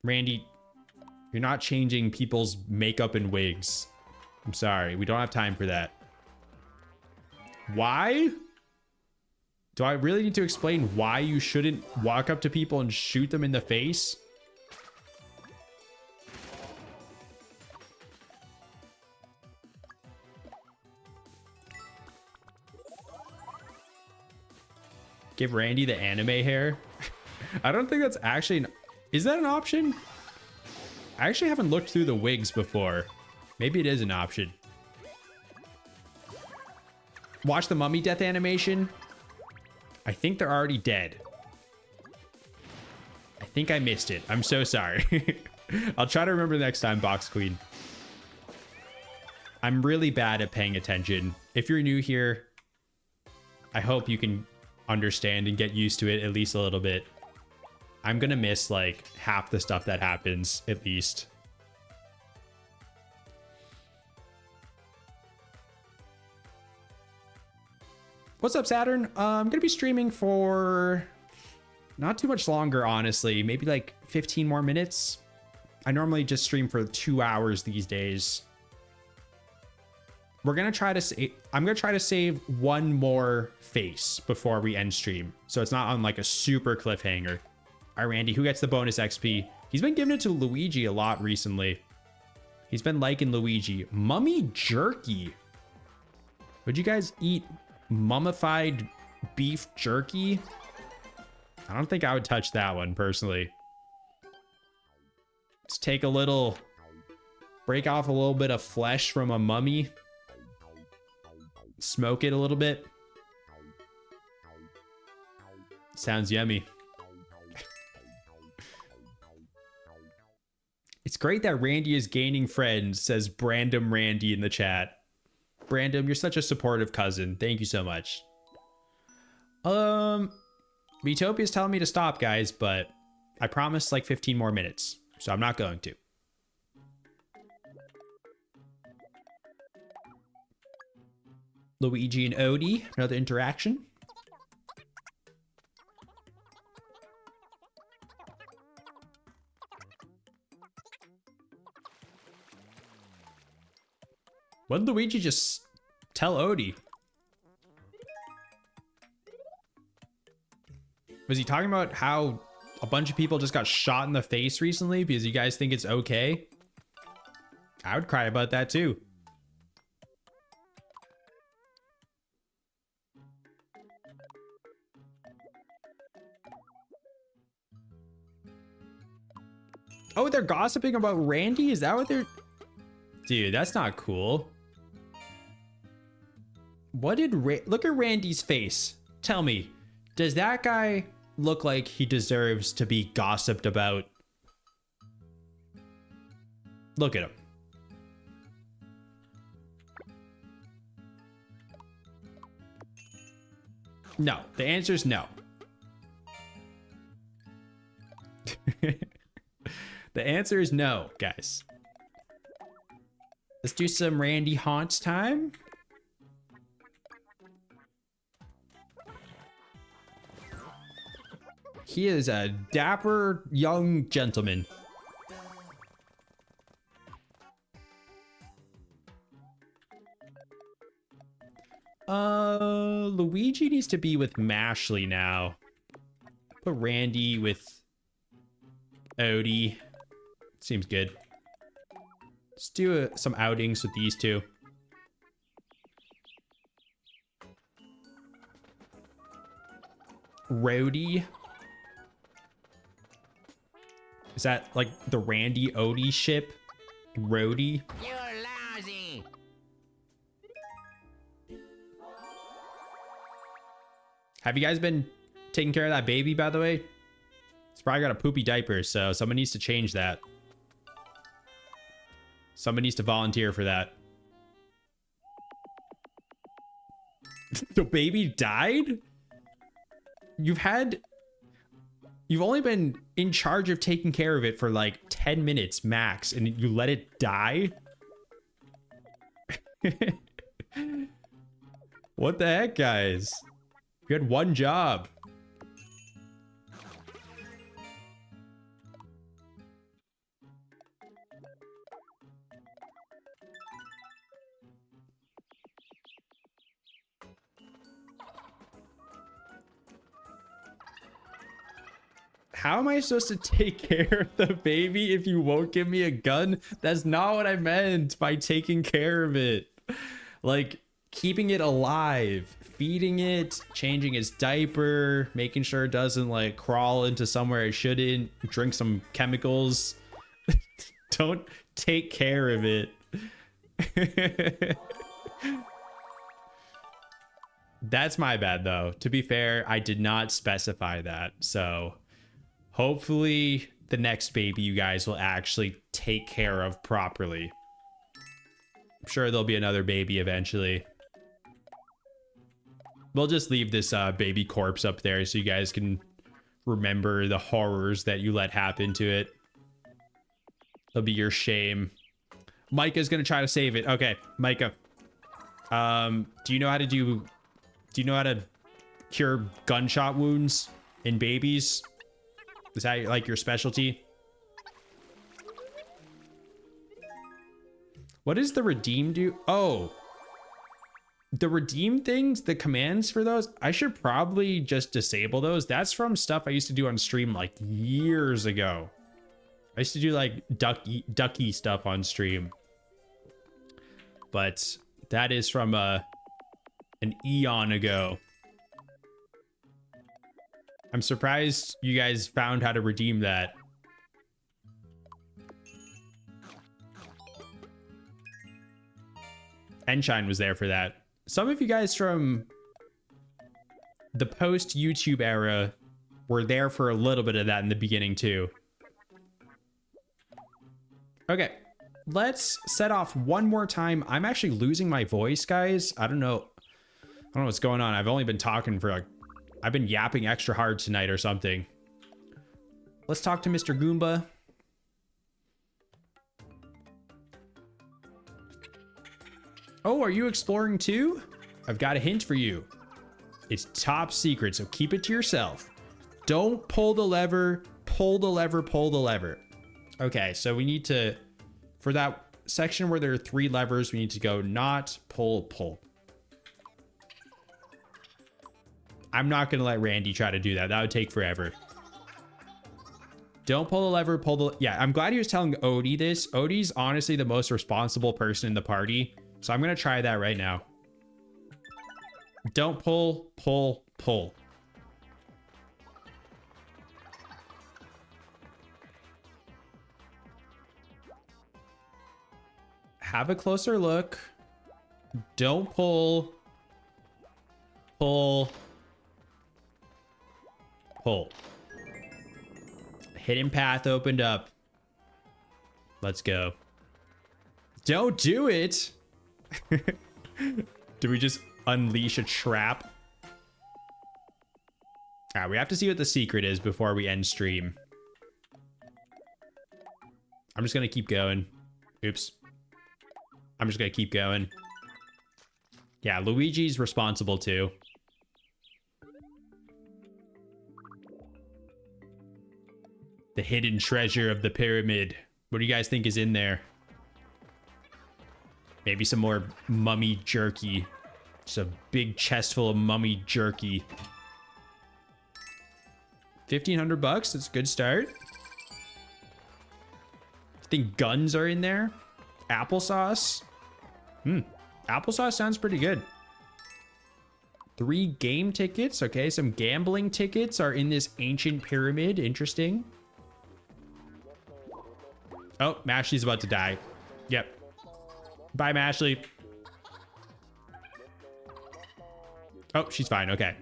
Randy, you're not changing people's makeup and wigs. I'm sorry. We don't have time for that. Why? Do I really need to explain why you shouldn't walk up to people and shoot them in the face? Give Randy the anime hair. I don't think that's actually is that an option? I actually haven't looked through the wigs before. Maybe it is an option. Watch the mummy death animation. I think they're already dead. I think I missed it. I'm so sorry. I'll try to remember next time, Box Queen. I'm really bad at paying attention. If you're new here, I hope you can understand and get used to it at least a little bit. I'm gonna miss like half the stuff that happens at least. What's up, Saturn? I'm gonna be streaming for not too much longer, honestly. Maybe like 15 more minutes. I normally just stream for 2 hours these days. We're gonna try to I'm gonna try to save one more face before we end stream, so it's not on like a super cliffhanger. All right, Randy, who gets the bonus XP? He's been giving it to Luigi a lot recently. He's been liking Luigi. Mummy jerky. Would you guys eat mummified beef jerky? I don't think I would touch that one personally. Let's take a little, break off a little bit of flesh from a mummy. Smoke it a little bit. Sounds yummy. It's great that Randy is gaining friends, says Brandom Randy in the chat. Brandom, you're such a supportive cousin. Thank you so much. Miitopia is telling me to stop, guys, but I promised like 15 more minutes, so I'm not going to. Luigi and Odie, another interaction. What did Luigi just tell Odie? Was he talking about how a bunch of people just got shot in the face recently because you guys think it's okay? I would cry about that too. Oh, they're gossiping about Randy? Is that what they're... Dude, that's not cool. What did... Look at Randy's face. Tell me, does that guy look like he deserves to be gossiped about? Look at him. No, the answer is no. The answer is no, guys. Let's do some Randy haunts time. He is a dapper young gentleman. Luigi needs to be with Mashley now. Put Randy with Odie. Seems good. Let's do some outings with these two. Rhodey. Is that like the Randy Odie ship? Rhodey? You're lousy. Have you guys been taking care of that baby, by the way? It's probably got a poopy diaper, so someone needs to change that. Someone needs to volunteer for that. The baby died? You've only been in charge of taking care of it for like 10 minutes max, and you let it die? What the heck, guys? You had one job. How am I supposed to take care of the baby if you won't give me a gun? That's not what I meant by taking care of it. Like, keeping it alive, feeding it, changing its diaper, making sure it doesn't like crawl into somewhere it shouldn't, drink some chemicals. Don't take care of it. That's my bad though. To be fair, I did not specify that. So hopefully the next baby you guys will actually take care of properly. I'm sure there'll be another baby eventually. We'll just leave this baby corpse up there so you guys can remember the horrors that you let happen to it. It'll be your shame. Micah's gonna try to save it. Okay, Micah. Do you know how to cure gunshot wounds in babies? Is that like your specialty? What does the redeem do? Oh, the redeem things, the commands for those, I should probably just disable those. That's from stuff I used to do on stream like years ago. I used to do like ducky stuff on stream. But that is from an eon ago. I'm surprised you guys found how to redeem that. Enshine was there for that. Some of you guys from the post YouTube era were there for a little bit of that in the beginning too. Okay, let's set off one more time. I'm actually losing my voice, guys. I don't know what's going on. I've only been talking for like, I've been yapping extra hard tonight or something. Let's talk to Mr. Goomba. Oh, are you exploring too? I've got a hint for you. It's top secret, so keep it to yourself. Don't pull the lever, pull the lever, pull the lever. Okay, so we need to, for that section where there are 3 levers, we need to go not, pull, pull. I'm not going to let Randy try to do that. That would take forever. Don't pull the lever, pull the... Yeah, I'm glad he was telling Odie this. Odie's honestly the most responsible person in the party. So I'm going to try that right now. Don't pull, pull, pull. Have a closer look. Don't pull. Pull. Pull. Hidden path opened up. Let's go. Don't do it. Do we just unleash a trap? All right, we have to see what the secret is before we end stream. I'm just going to keep going. Oops. I'm just going to keep going. Yeah, Luigi's responsible too. The hidden treasure of the pyramid. What do you guys think is in there? Maybe some more mummy jerky. Just a big chest full of mummy jerky. 1,500 bucks. That's a good start. I think guns are in there. Applesauce. Applesauce sounds pretty good. 3 game tickets. Okay, some gambling tickets are in this ancient pyramid. Interesting. Oh, Mashley's about to die. Yep. Bye, Mashley. Oh, she's fine. Okay.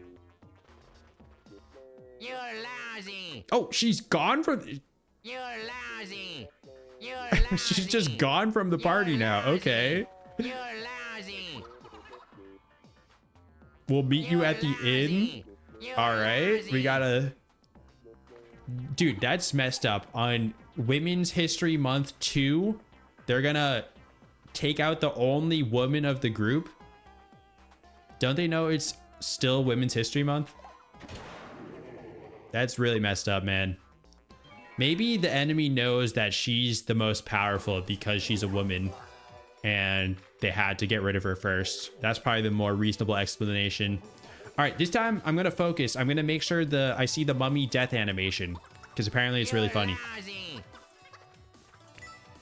You're lousy. Oh, she's gone from... You're lousy. You're lousy. She's just gone from the party now. Okay. You're lousy. We'll meet you at the inn. All right. We gotta... Dude, that's messed up. On Women's History Month 2, they're gonna take out the only woman of the group. Don't they know it's still Women's History Month? That's really messed up, man. Maybe the enemy knows that she's the most powerful because she's a woman and they had to get rid of her first. That's probably the more reasonable explanation. All right, this time I'm going to focus. I'm going to make sure I see the mummy death animation because apparently it's really funny.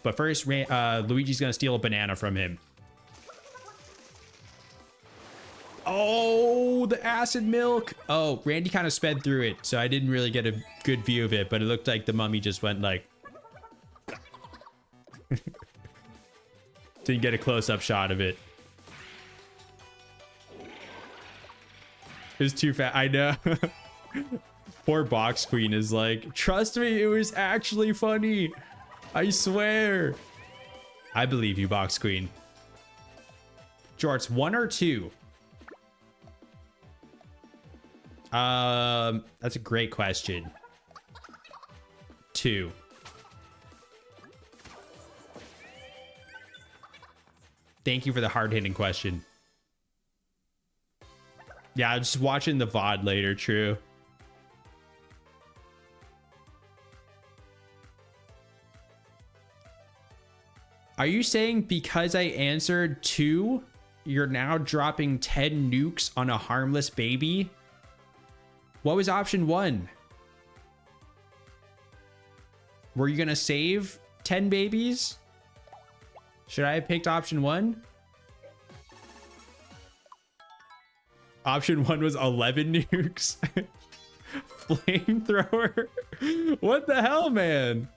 But first, Luigi's going to steal a banana from him. Oh, the acid milk. Oh, Randy kind of sped through it, so I didn't really get a good view of it, but it looked like the mummy just went like... Didn't get a close-up shot of it. It was too fast. I know. Poor Box Queen is like, trust me, it was actually funny. I swear. I believe you, Box Queen. Jorts, 1 or 2? That's a great question. 2. Thank you for the hard-hitting question. Yeah, I'm just watching the VOD later, true. Are you saying because I answered 2, you're now dropping 10 nukes on a harmless baby? What was option 1? Were you gonna save 10 babies? Should I have picked option 1? Option 1 was 11 nukes. Flamethrower. What the hell, man?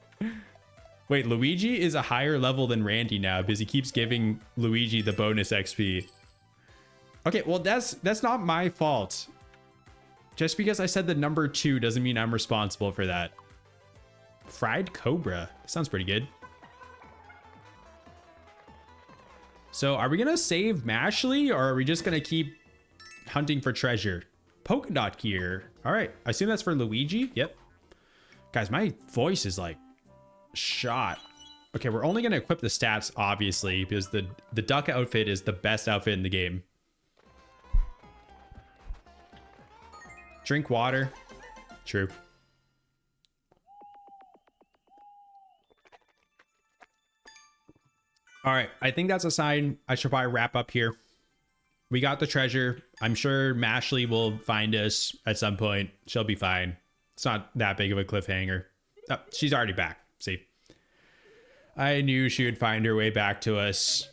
Wait, Luigi is a higher level than Randy now because he keeps giving Luigi the bonus XP. Okay, well, that's not my fault. Just because I said the number 2 doesn't mean I'm responsible for that. Fried Cobra. Sounds pretty good. So are we going to save Mashley or are we just going to keep hunting for treasure? Polka dot gear. All right. I assume that's for Luigi. Yep. Guys, my voice is like shot. Okay, we're only going to equip the stats, obviously, because the duck outfit is the best outfit in the game. Drink water. True. All right, I think that's a sign I should probably wrap up here. We got the treasure. I'm sure Mashley will find us at some point. She'll be fine. It's not that big of a cliffhanger. Oh, she's already back. See, I knew she would find her way back to us.